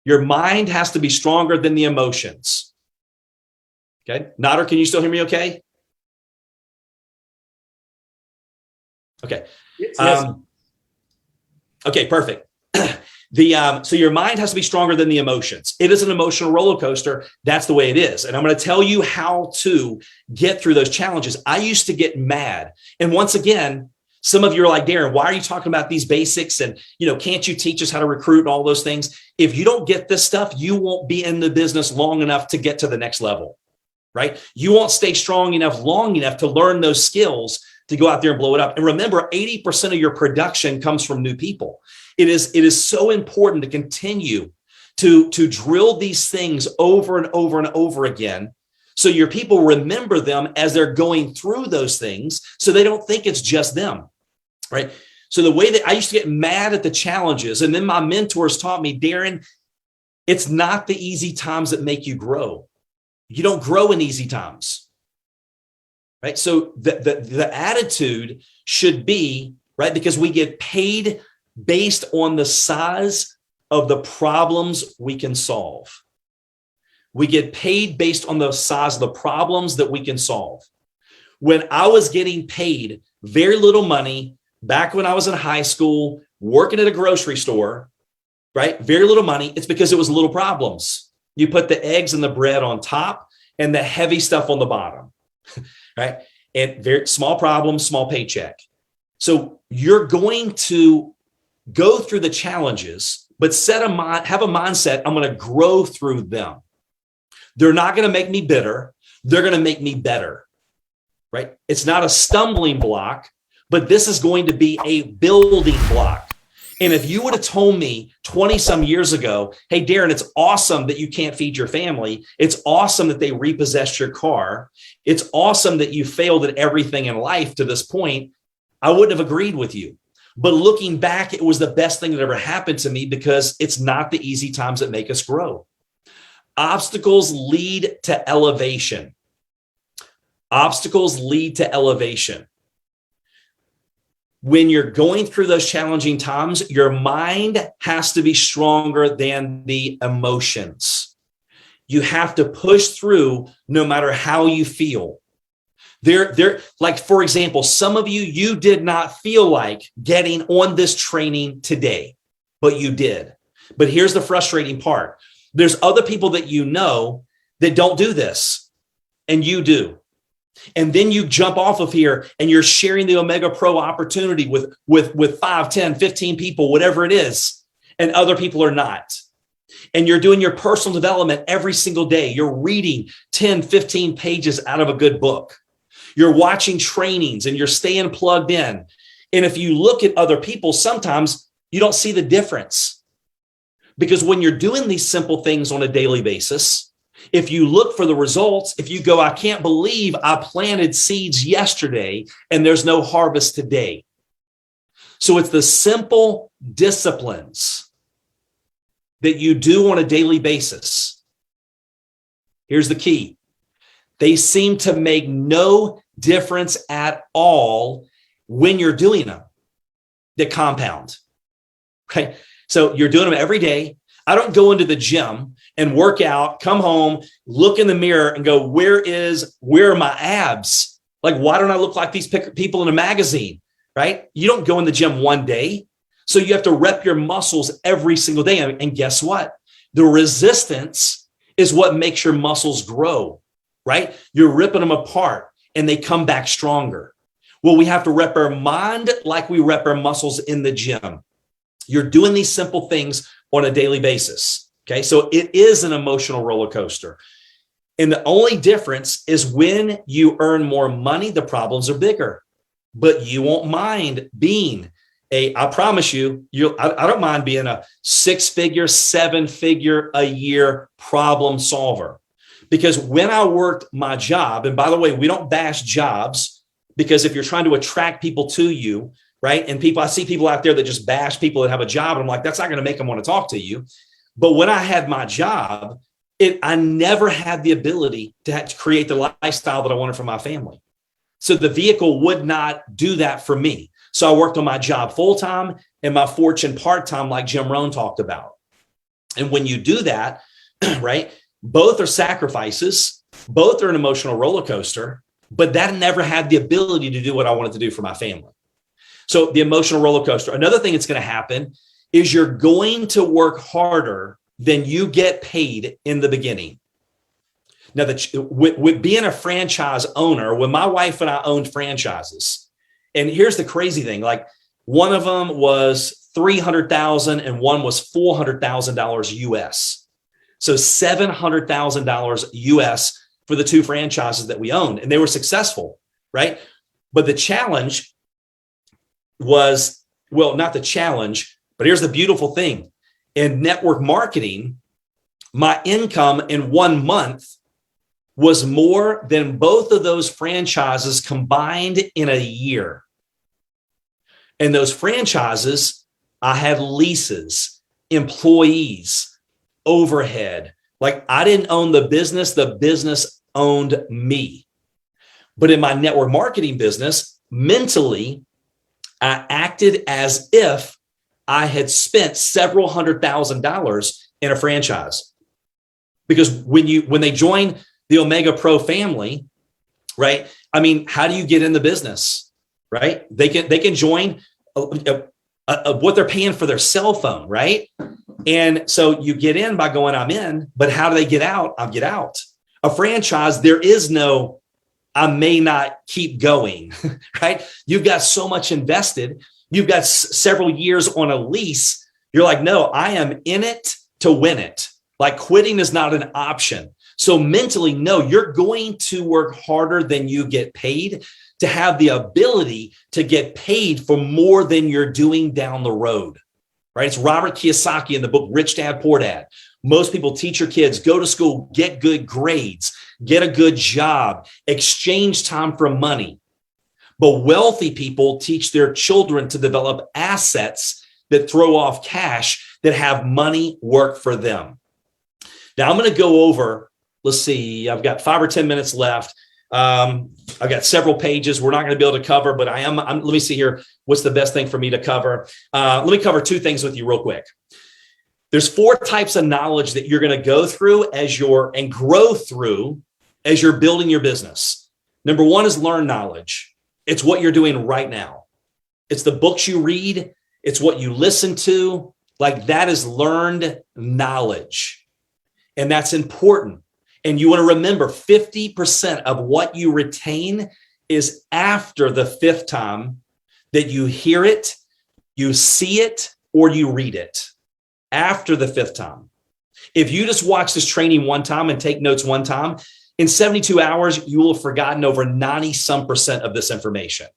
Your mind has to be stronger than the emotions. Okay. Nader, can you still hear me okay? Okay. Yes. Okay, perfect. So your mind has to be stronger than the emotions. It is an emotional roller coaster. That's the way it is. And I'm going to tell you how to get through those challenges. I used to get mad. And once again, some of you are like, Darren, why are you talking about these basics? And, can't you teach us how to recruit and all those things? If you don't get this stuff, you won't be in the business long enough to get to the next level, right? You won't stay strong enough, long enough to learn those skills to go out there and blow it up. And remember, 80% of your production comes from new people. It is so important to continue to drill these things over and over and over again So your people remember them as they're going through those things, so they don't think it's just them, right? So the way that I used to get mad at the challenges, and then my mentors taught me, Darren, it's not the easy times that make you grow. You don't grow in easy times, right? So the attitude should be, right, because we get paid based on the size of the problems we can solve. We get paid based on the size of the problems that we can solve. When I was getting paid very little money, back when I was in high school, working at a grocery store, right? Very little money. It's because it was little problems. You put the eggs and the bread on top and the heavy stuff on the bottom, right? And very small problems, small paycheck. So you're going to go through the challenges, but have a mindset, I'm going to grow through them. They're not going to make me bitter. They're going to make me better, right? It's not a stumbling block, but this is going to be a building block. And if you would have told me 20 some years ago, hey, Darren, it's awesome that you can't feed your family. It's awesome that they repossessed your car. It's awesome that you failed at everything in life to this point. I wouldn't have agreed with you. But looking back, it was the best thing that ever happened to me because it's not the easy times that make us grow. Obstacles lead to elevation. Obstacles lead to elevation. When you're going through those challenging times, your mind has to be stronger than the emotions. You have to push through no matter how you feel. Like, for example, some of you did not feel like getting on this training today, but you did. But here's the frustrating part. There's other people that you know that don't do this, and you do. And then you jump off of here and you're sharing the Omegapro opportunity with 5, 10, 15 people, whatever it is, and other people are not. And you're doing your personal development every single day. You're reading 10, 15 pages out of a good book. You're watching trainings and you're staying plugged in. And if you look at other people, sometimes you don't see the difference. Because when you're doing these simple things on a daily basis, if you look for the results, if you go, I can't believe I planted seeds yesterday and there's no harvest today. So it's the simple disciplines that you do on a daily basis. Here's the key. They seem to make no difference at all when you're doing them. They compound. Okay. So you're doing them every day. I don't go into the gym and work out, come home, look in the mirror and go, where are my abs? Like, why don't I look like these people in a magazine, right? You don't go in the gym one day. So you have to rep your muscles every single day. And guess what? The resistance is what makes your muscles grow, right? You're ripping them apart and they come back stronger. Well, we have to rep our mind like we rep our muscles in the gym. You're doing these simple things on a daily basis. Okay. So it is an emotional roller coaster. And the only difference is when you earn more money, the problems are bigger, but you won't mind being I promise you, I don't mind being a 6-figure, 7-figure a year problem solver. Because when I worked my job, and by the way, we don't bash jobs, because if you're trying to attract people to you, right? And I see people out there that just bash people that have a job. And I'm like, that's not going to make them want to talk to you. But when I had my job, I never had the ability to create the lifestyle that I wanted for my family. So the vehicle would not do that for me. So I worked on my job full-time and my fortune part-time, like Jim Rohn talked about. And when you do that, right, both are sacrifices, both are an emotional roller coaster, but that never had the ability to do what I wanted to do for my family. So the emotional roller coaster. Another thing that's going to happen is you're going to work harder than you get paid in the beginning. Now, with being a franchise owner, when my wife and I owned franchises, and here's the crazy thing, like one of them was $300,000 and one was $400,000 US. So $700,000 US for the two franchises that we owned, and they were successful, right? But the challenge was, well, not the challenge, but here's the beautiful thing. In network marketing, my income in 1 month was more than both of those franchises combined in a year. And those franchises, I had leases, employees, overhead. Like I didn't own the business owned me. But in my network marketing business, mentally, I acted as if I had spent several $100,000 in a franchise. Because when they join the Omegapro family, right? I mean, how do you get in the business, right? They can join what they're paying for their cell phone, right? And so you get in by going, I'm in, but how do they get out? I'll get out. A franchise, there is no, I may not keep going, right? You've got so much invested. You've got several years on a lease. You're like, no, I am in it to win it. Like quitting is not an option. So mentally, no, you're going to work harder than you get paid to have the ability to get paid for more than you're doing down the road, right? It's Robert Kiyosaki in the book, Rich Dad, Poor Dad. Most people teach your kids, go to school, get good grades, get a good job, exchange time for money. But wealthy people teach their children to develop assets that throw off cash, that have money work for them. Now I'm going to go over, let's see, I've got 5 or 10 minutes left. I've got several pages we're not going to be able to cover, but let me see here. What's the best thing for me to cover? Let me cover 2 things with you real quick. There's 4 types of knowledge that you're going to go through and grow through as you're building your business. Number 1 is learn knowledge. It's what you're doing right now. It's the books you read. It's what you listen to. Like that is learned knowledge. And that's important. And you want to remember 50% of what you retain is after the 5th time that you hear it, you see it, or you read it. After the 5th time. If you just watch this training one time and take notes one time, in 72 hours, you will have forgotten over 90% of this information.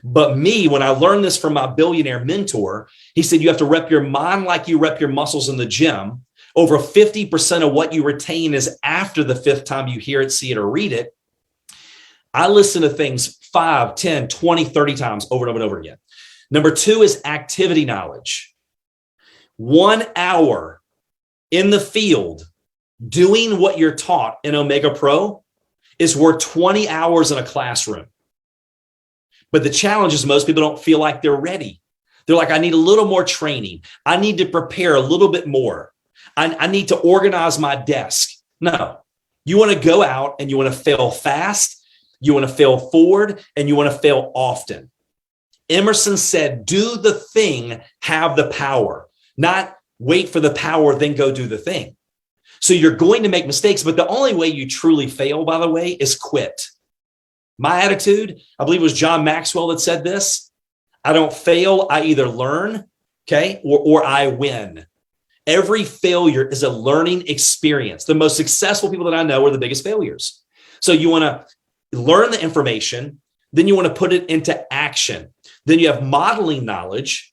But me, when I learned this from my billionaire mentor, he said, you have to rep your mind like you rep your muscles in the gym. Over 50% of what you retain is after the 5th time you hear it, see it, or read it. I listen to things 5, 10, 20, 30 times over and over and over again. Number 2 is activity knowledge. 1 hour in the field doing what you're taught in Omegapro is worth 20 hours in a classroom. But the challenge is most people don't feel like they're ready. They're like, I need a little more training. I need to prepare a little bit more. I need to organize my desk. No, you want to go out and you want to fail fast. You want to fail forward and you want to fail often. Emerson said, do the thing, have the power, not wait for the power, then go do the thing. So you're going to make mistakes, but the only way you truly fail, by the way, is quit. My attitude, I believe it was John Maxwell that said this. I don't fail. I either learn, okay, or I win. Every failure is a learning experience. The most successful people that I know are the biggest failures. So you want to learn the information, then you want to put it into action. Then you have modeling knowledge,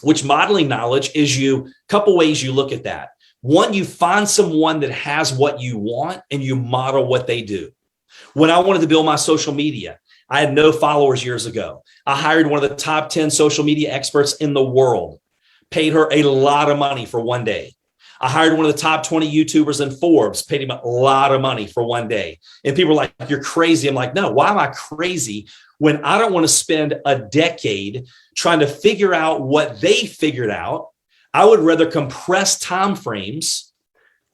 which modeling knowledge is a couple ways you look at that. 1, you find someone that has what you want and you model what they do. When I wanted to build my social media, I had no followers years ago. I hired one of the top 10 social media experts in the world, paid her a lot of money for one day. I hired one of the top 20 YouTubers in Forbes, paid him a lot of money for one day. And people are like, you're crazy. I'm like, no, why am I crazy when I don't want to spend a decade trying to figure out what they figured out? I would rather compress time frames,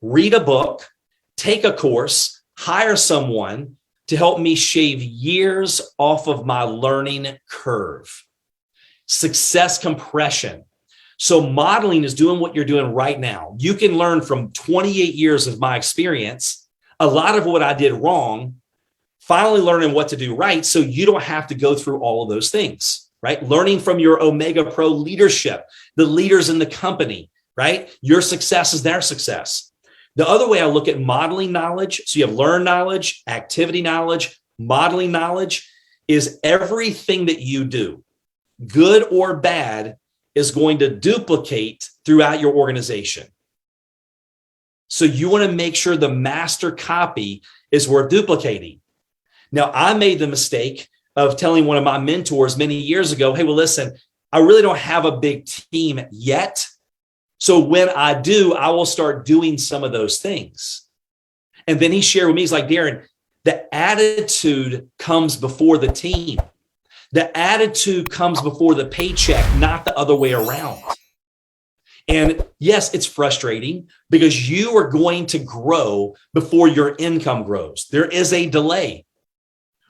read a book, take a course, hire someone to help me shave years off of my learning curve. Success compression. So modeling is doing what you're doing right now. You can learn from 28 years of my experience, a lot of what I did wrong, finally learning what to do right, so you don't have to go through all of those things, right? Learning from your Omegapro leadership, the leaders in the company, right? Your success is their success. The other way I look at modeling knowledge, so you have learned knowledge, activity knowledge, modeling knowledge, is everything that you do, good or bad, is going to duplicate throughout your organization. So you want to make sure the master copy is worth duplicating. Now, I made the mistake of telling one of my mentors many years ago, hey, well, listen, I really don't have a big team yet. So when I do, I will start doing some of those things. And then he shared with me, he's like, Darren, the attitude comes before the team. The attitude comes before the paycheck, not the other way around. And yes, it's frustrating because you are going to grow before your income grows. There is a delay,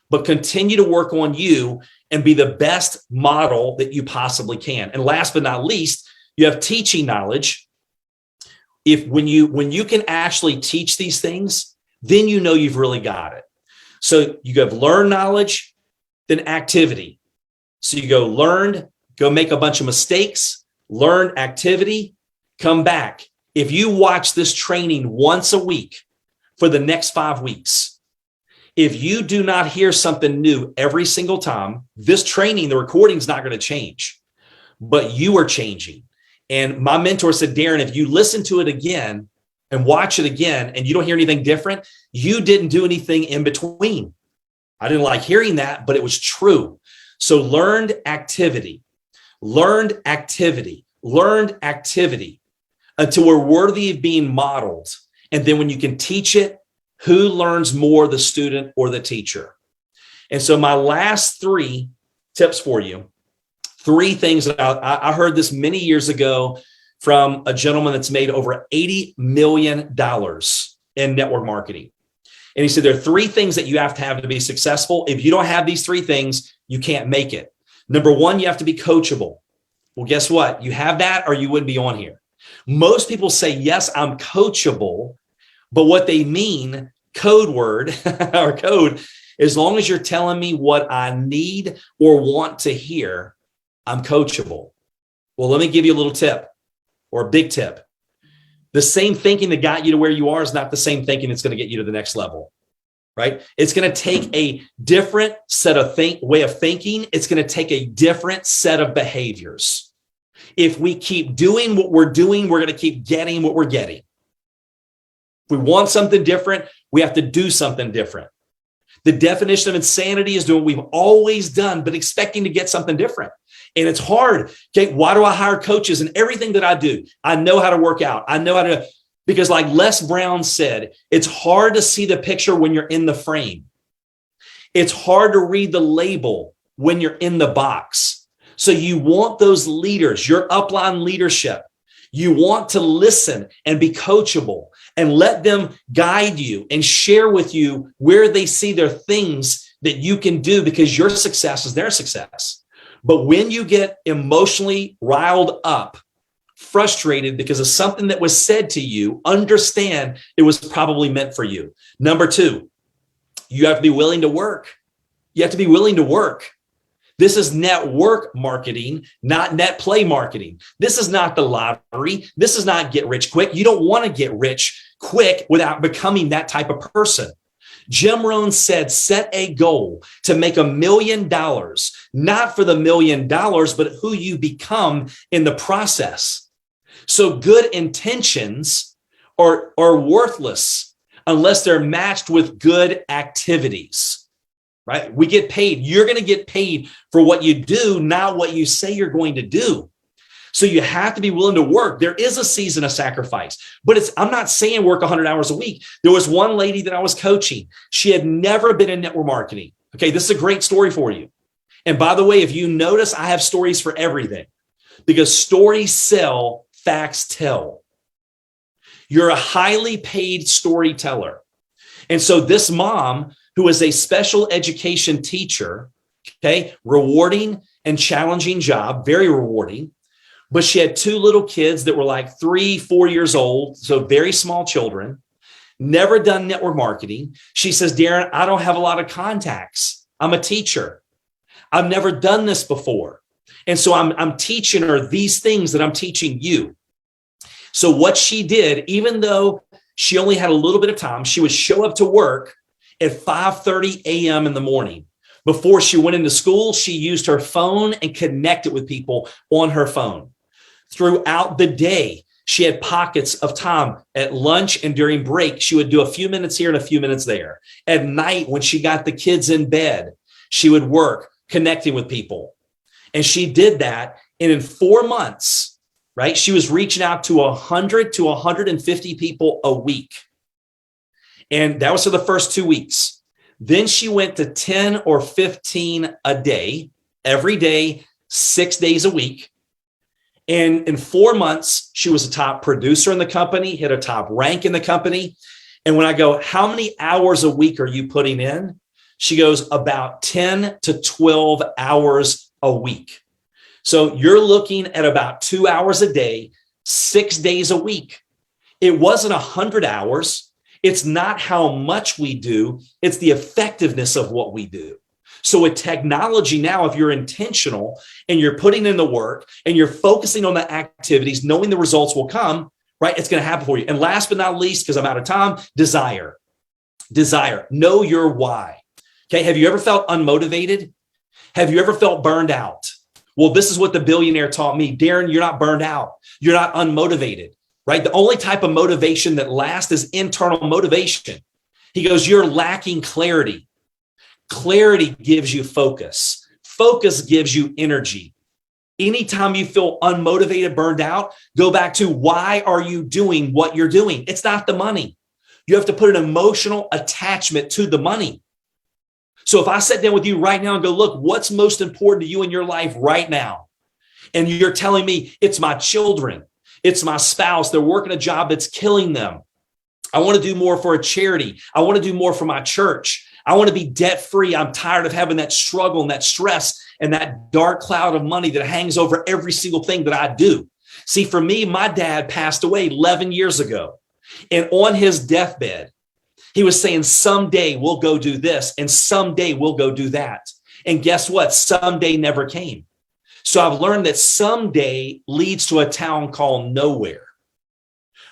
but continue to work on you and be the best model that you possibly can. And last but not least, you have teaching knowledge. When you can actually teach these things, then you know you've really got it. So you have learned knowledge, then activity. So you go learned, go make a bunch of mistakes, learn activity, come back. If you watch this training once a week for the next 5 weeks, if you do not hear something new every single time, this training, the recording is not going to change, but you are changing. And my mentor said, Darren, if you listen to it again and watch it again and you don't hear anything different, you didn't do anything in between. I didn't like hearing that, but it was true. So learned activity until we're worthy of being modeled. And then when you can teach it, who learns more, the student or the teacher? And so my last 3 tips for you, 3 things that I heard this many years ago from a gentleman that's made over $80 million in network marketing. And he said, there are 3 things that you have to be successful. If you don't have these 3 things, you can't make it. Number 1, you have to be coachable. Well, guess what? You have that or you wouldn't be on here. Most people say, yes, I'm coachable, but what they mean, code word or code, as long as you're telling me what I need or want to hear, I'm coachable. Well, let me give you a little tip or a big tip. The same thinking that got you to where you are is not the same thinking that's going to get you to the next level, right? It's going to take a different set of way of thinking. It's going to take a different set of behaviors. If we keep doing what we're doing, we're going to keep getting what we're getting. If we want something different, we have to do something different. The definition of insanity is doing what we've always done, but expecting to get something different. And it's hard. Okay, why do I hire coaches? And everything that I do, I know how to work out. I know how to, because like Les Brown said, it's hard to see the picture when you're in the frame. It's hard to read the label when you're in the box. So you want those leaders, your upline leadership. You want to listen and be coachable and let them guide you and share with you where they see their things that you can do, because your success is their success. But when you get emotionally riled up, frustrated because of something that was said to you, understand it was probably meant for you. Number 2, you have to be willing to work. You have to be willing to work. This is network marketing, not net play marketing. This is not the lottery. This is not get rich quick. You don't want to get rich quick without becoming that type of person. Jim Rohn said, set a goal to make $1 million, not for the $1 million, but who you become in the process. So good intentions are worthless unless they're matched with good activities. Right? We get paid. You're going to get paid for what you do, not what you say you're going to do. So you have to be willing to work. There is a season of sacrifice, but I'm not saying work 100 hours a week. There was one lady that I was coaching. She had never been in network marketing. Okay, this is a great story for you. And by the way, if you notice, I have stories for everything because stories sell, facts tell. You're a highly paid storyteller. And so this mom, who is a special education teacher, okay, rewarding and challenging job, very rewarding, but she had 2 little kids that were like 3, 4 years old, so very small children, never done network marketing. She says, Darren, I don't have a lot of contacts. I'm a teacher. I've never done this before. And so I'm teaching her these things that I'm teaching you. So what she did, even though she only had a little bit of time, she would show up to work at 5:30 a.m. in the morning. Before she went into school, she used her phone and connected with people on her phone. Throughout the day, She had pockets of time at lunch and during break. She would do a few minutes here and a few minutes there. At night, when she got the kids in bed, she would work connecting with people. And she did that. And in 4 months, right, she was reaching out to 100 to 150 people a week. And that was for the first 2 weeks. Then she went to 10 or 15 a day, every day, 6 days a week. And in 4 months, she was a top producer in the company, hit a top rank in the company. And when I go, how many hours a week are you putting in? She goes, about 10 to 12 hours a week. So you're looking at about 2 hours a day, 6 days a week. It wasn't 100 hours. It's not how much we do. It's the effectiveness of what we do. So with technology now, if you're intentional and you're putting in the work and you're focusing on the activities, knowing the results will come, right? It's going to happen for you. And last but not least, because I'm out of time, desire. Desire. Know your why. Okay. Have you ever felt unmotivated? Have you ever felt burned out? Well, this is what the billionaire taught me. Darren, you're not burned out. You're not unmotivated, right? The only type of motivation that lasts is internal motivation. He goes, you're lacking clarity. Clarity gives you focus. Focus gives you energy. Anytime you feel unmotivated, burned out, go back to why are you doing what you're doing? It's not the money. You have to put an emotional attachment to the money. So if I sat down with you right now and go, look, what's most important to you in your life right now? And you're telling me it's my children, it's my spouse, they're working a job that's killing them. I want to do more for a charity. I want to do more for my church. I want to be debt free. I'm tired of having that struggle and that stress and that dark cloud of money that hangs over every single thing that I do. See, for me, my dad passed away 11 years ago. And on his deathbed, he was saying, someday we'll go do this and someday we'll go do that. And guess what? Someday never came. So I've learned that someday leads to a town called nowhere.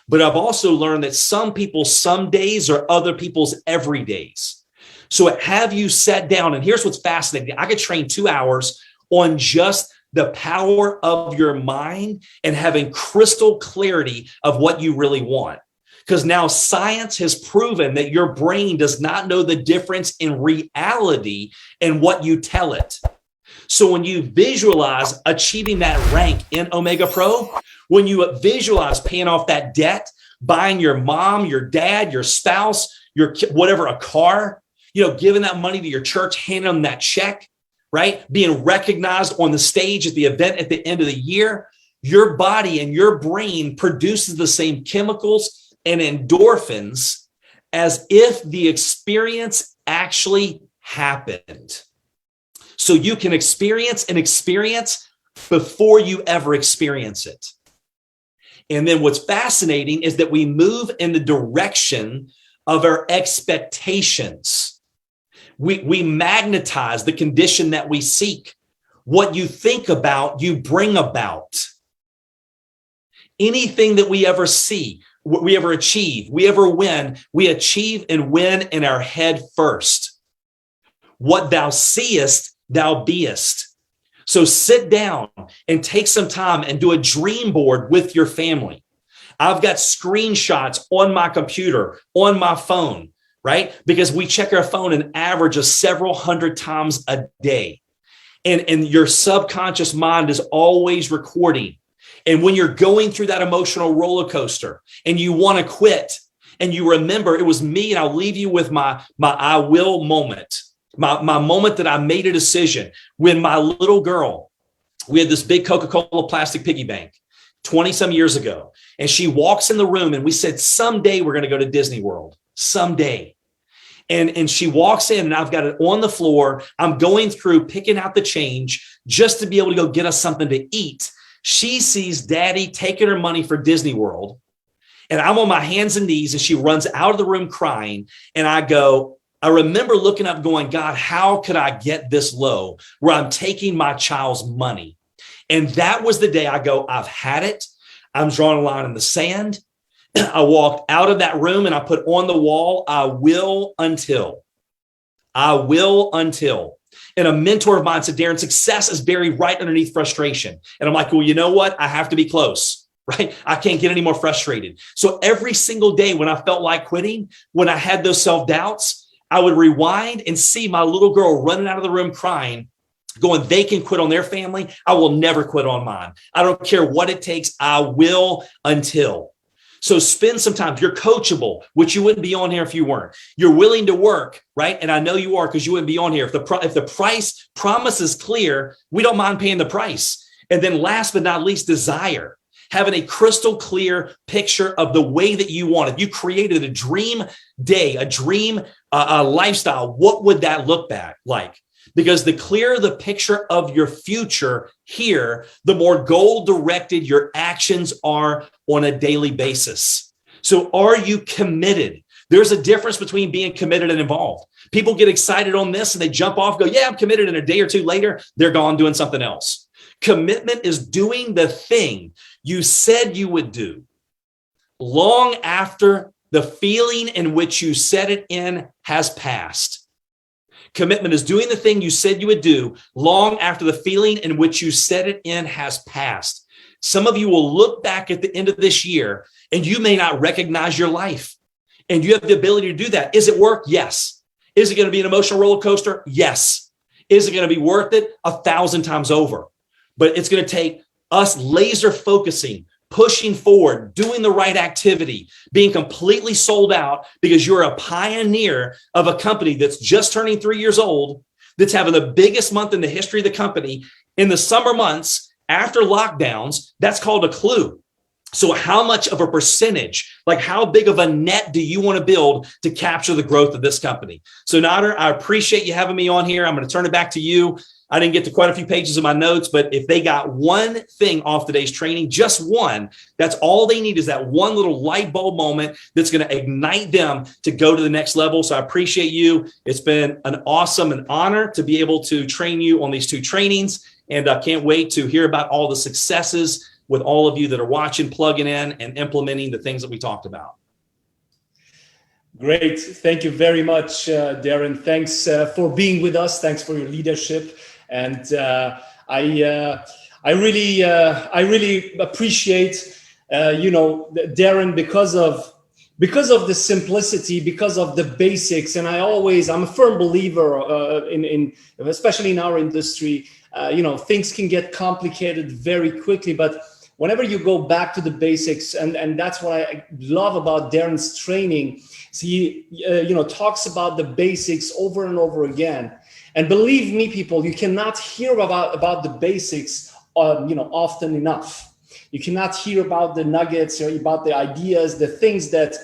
But I've also learned that some people's some days are other people's every days. So have you sat down? And here's what's fascinating. I could train 2 hours on just the power of your mind and having crystal clarity of what you really want. Because now science has proven that your brain does not know the difference in reality and what you tell it. So when you visualize achieving that rank in Omegapro, when you visualize paying off that debt, buying your mom, your dad, your spouse, your whatever, a car, giving that money to your church, handing them that check, right? Being recognized on the stage at the event at the end of the year, your body and your brain produces the same chemicals and endorphins as if the experience actually happened. So you can experience an experience before you ever experience it. And then what's fascinating is that we move in the direction of our expectations. We magnetize the condition that we seek. What you think about, you bring about. Anything that we ever see, we ever achieve, we ever win, we achieve and win in our head first. What thou seest, thou beest. So sit down and take some time and do a dream board with your family. I've got screenshots on my computer, on my phone, right? Because we check our phone an average of several hundred times a day. And your subconscious mind is always recording. And when you're going through that emotional roller coaster and you want to quit and you remember it was me, and I'll leave you with my I will moment, my moment that I made a decision when my little girl, we had this big Coca-Cola plastic piggy bank 20 some years ago. And she walks in the room and we said, someday we're going to go to Disney World, someday. And she walks in and I've got it on the floor. I'm going through picking out the change just to be able to go get us something to eat. She sees daddy taking her money for Disney World. And I'm on my hands and knees and she runs out of the room crying. And I remember looking up going, God, how could I get this low where I'm taking my child's money? And that was the day I go, I've had it. I'm drawing a line in the sand. I walked out of that room and I put on the wall, I will until. And a mentor of mine said, Darren, success is buried right underneath frustration. And I'm like, well, you know what? I have to be close. right? I can't get any more frustrated. So every single day when I felt like quitting, when I had those self-doubts, I would rewind and see my little girl running out of the room crying, going, they can quit on their family. I will never quit on mine. I don't care what it takes. I will until. So spend some time. You're coachable, which you wouldn't be on here if you weren't. You're willing to work, right? And I know you are, because you wouldn't be on here. If the price promise is clear, we don't mind paying the price. And then last but not least, desire. Having a crystal clear picture of the way that you want it. You created a dream day, a dream lifestyle. What would that look like? Because the clearer the picture of your future here, the more goal-directed your actions are on a daily basis. So are you committed? There's a difference between being committed and involved. People get excited on this and they jump off, go, yeah, I'm committed. And a day or two later, they're gone doing something else. Commitment is doing the thing you said you would do long after the feeling in which you set it in has passed. Commitment is doing the thing you said you would do long after the feeling in which you set it in has passed. Some of you will look back at the end of this year and you may not recognize your life. And you have the ability to do that. Is it work? Yes. Is it going to be an emotional roller coaster? Yes. Is it going to be worth it? 1,000 times over. But it's going to take us laser focusing, pushing forward, doing the right activity, being completely sold out because you're a pioneer of a company that's just turning 3 years old, that's having the biggest month in the history of the company. In the summer months after lockdowns, that's called a clue. So how much of a percentage, like how big of a net do you want to build to capture the growth of this company? So Nader, I appreciate you having me on here. I'm going to turn it back to you. I didn't get to quite a few pages of my notes, but if they got one thing off today's training, just one, that's all they need, is that one little light bulb moment that's going to ignite them to go to the next level. So I appreciate you. It's been an awesome and honor to be able to train you on these 2 trainings. And I can't wait to hear about all the successes with all of you that are watching, plugging in, and implementing the things that we talked about. Great. Thank you very much, Darren. Thanks for being with us. Thanks for your leadership. And I really appreciate, Darren, because of the simplicity, because of the basics. And I'm a firm believer in especially in our industry, things can get complicated very quickly, but whenever you go back to the basics, and that's what I love about Darren's training, is he talks about the basics over and over again. And believe me, people, you cannot hear about the basics often enough. You cannot hear about the nuggets or about the ideas, the things that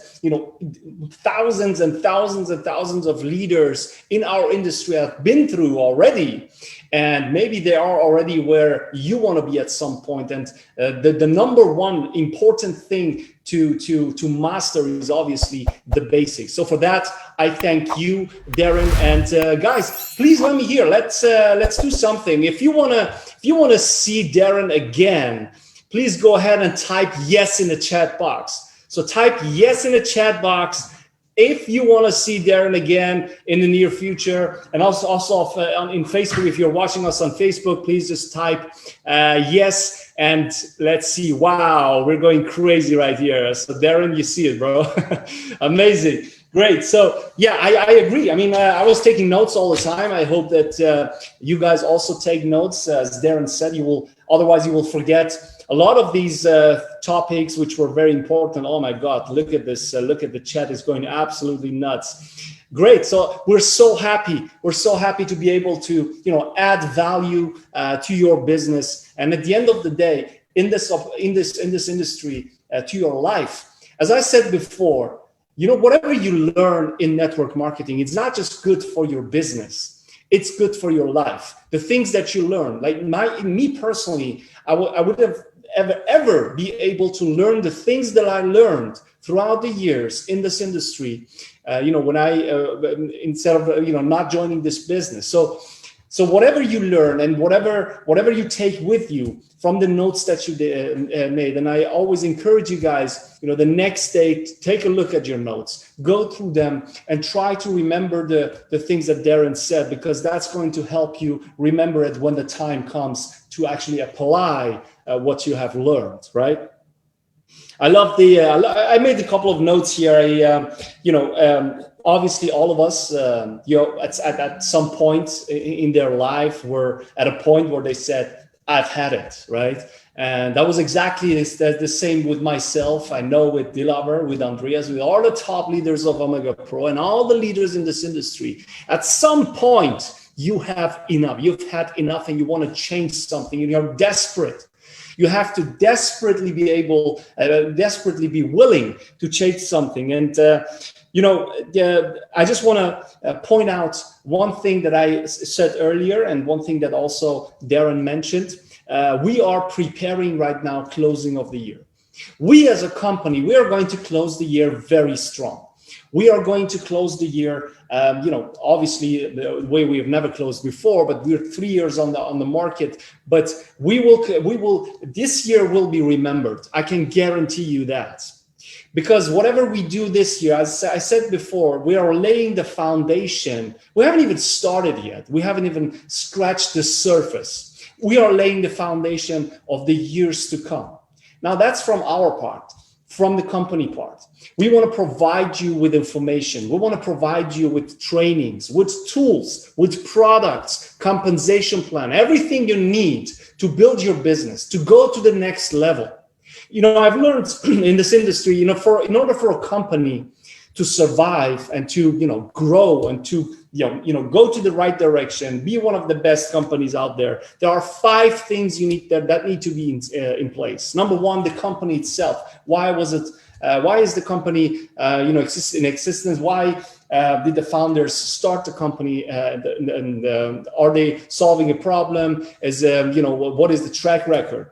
thousands and thousands and thousands of leaders in our industry have been through already. And maybe they are already where you want to be at some point. And the number one important thing to master is obviously the basics. So for that, I thank you, Darren. And guys, please let me hear. Let's do something. If you wanna see Darren again, please go ahead and type yes in the chat box. So type yes in the chat box if you want to see Darren again in the near future. And also in Facebook, if you're watching us on Facebook, please just type yes. And let's see. Wow, we're going crazy right here. So Darren, you see it, bro. Amazing. Great. So yeah, I agree. I mean, I was taking notes all the time. I hope that you guys also take notes. As Darren said, otherwise you will forget a lot of these topics, which were very important. Oh my God, look at this. Look at the chat. It's going absolutely nuts. Great. So we're so happy. We're so happy to be able to, add value to your business. And at the end of the day, in this industry, to your life. As I said before, whatever you learn in network marketing, it's not just good for your business. It's good for your life. The things that you learn, like me personally, I would have ever be able to learn the things that I learned throughout the years in this industry, when I, instead of, not joining this business. So whatever you learn and whatever you take with you from the notes that you made, and I always encourage you guys, the next day, take a look at your notes, go through them, and try to remember the things that Darren said, because that's going to help you remember it when the time comes to actually apply what you have learned, right? I love the. I made a couple of notes here. Obviously, all of us, at some point in their life, were at a point where they said, "I've had it," right? And that was exactly the same with myself. I know with Dilaver, with Andreas, with all the top leaders of Omegapro and all the leaders in this industry. At some point, you have enough. You've had enough, and you want to change something. And you're desperate. You have to desperately be willing to change something. And, I just want to point out one thing that I said earlier, and one thing that also Darren mentioned. We are preparing right now closing of the year. We as a company, we are going to close the year very strong. We are going to close the year, obviously the way we have never closed before, but we're 3 years on the market. But we will. This year will be remembered. I can guarantee you that, because whatever we do this year, as I said before, we are laying the foundation. We haven't even started yet. We haven't even scratched the surface. We are laying the foundation of the years to come. Now that's from our part. From the company part. We want to provide you with information. We want to provide you with trainings, with tools, with products, compensation plan, everything you need to build your business, to go to the next level. I've learned in this industry, in order for a company to survive and to, grow and to, go to the right direction, be one of the best companies out there, there are 5 things you need that need to be in place. Number one, the company itself. Why is the company, in existence? Why did the founders start the company? And are they solving a problem? What is the track record?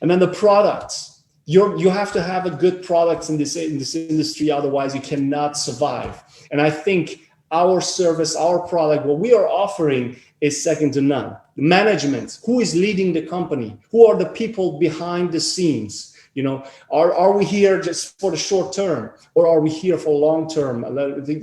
And then the products. You have to have a good product in this industry, otherwise you cannot survive. And I think our service, our product, what we are offering is second to none. The management, who is leading the company? Who are the people behind the scenes? Are we here just for the short term, or are we here for long term,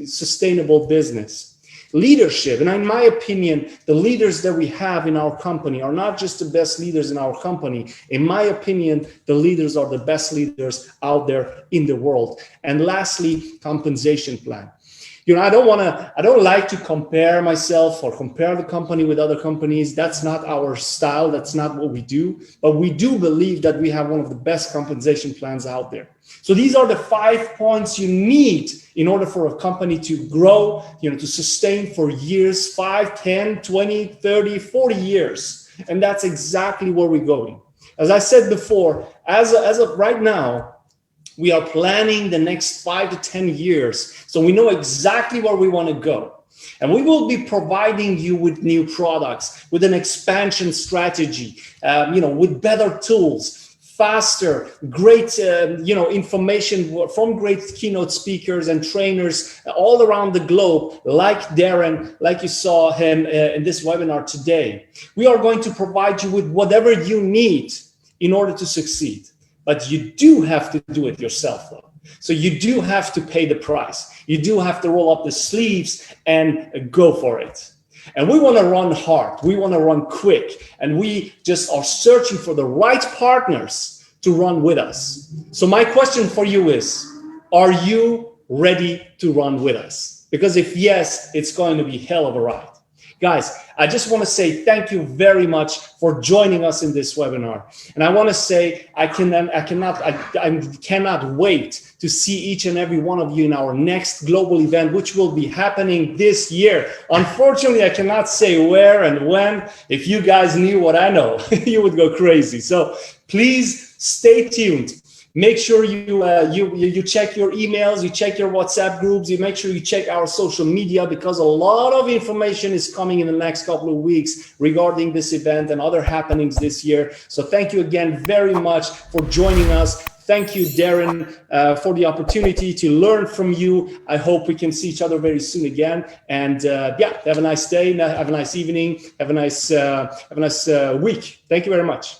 sustainable business? Leadership, and in my opinion, the leaders that we have in our company are not just the best leaders in our company. In my opinion, the leaders are the best leaders out there in the world. And lastly, compensation plan. I don't like to compare myself or compare the company with other companies. That's not our style. That's not what we do. But we do believe that we have one of the best compensation plans out there. So these are the 5 points you need in order for a company to grow, to sustain for years, 5, 10, 20, 30, 40 years. And that's exactly where we're going. As I said before, as of right now, we are planning the next 5 to 10 years. So we know exactly where we want to go. And we will be providing you with new products, with an expansion strategy, with better tools, faster, great, information from great keynote speakers and trainers all around the globe, like Darren, like you saw him in this webinar today. We are going to provide you with whatever you need in order to succeed. But you do have to do it yourself, though. So you do have to pay the price. You do have to roll up the sleeves and go for it. And we want to run hard. We want to run quick. And we just are searching for the right partners to run with us. So my question for you is, are you ready to run with us? Because if yes, it's going to be hell of a ride. Guys, I just want to say thank you very much for joining us in this webinar. And I want to say I cannot wait to see each and every one of you in our next global event, which will be happening this year. Unfortunately, I cannot say where and when. If you guys knew what I know, you would go crazy. So please stay tuned. Make sure you check your emails, you check your WhatsApp groups, you make sure you check our social media, because a lot of information is coming in the next couple of weeks regarding this event and other happenings this year. So thank you again very much for joining us. Thank you, Darren, for the opportunity to learn from you. I hope we can see each other very soon again. And have a nice day, have a nice evening, have a nice week. Thank you very much.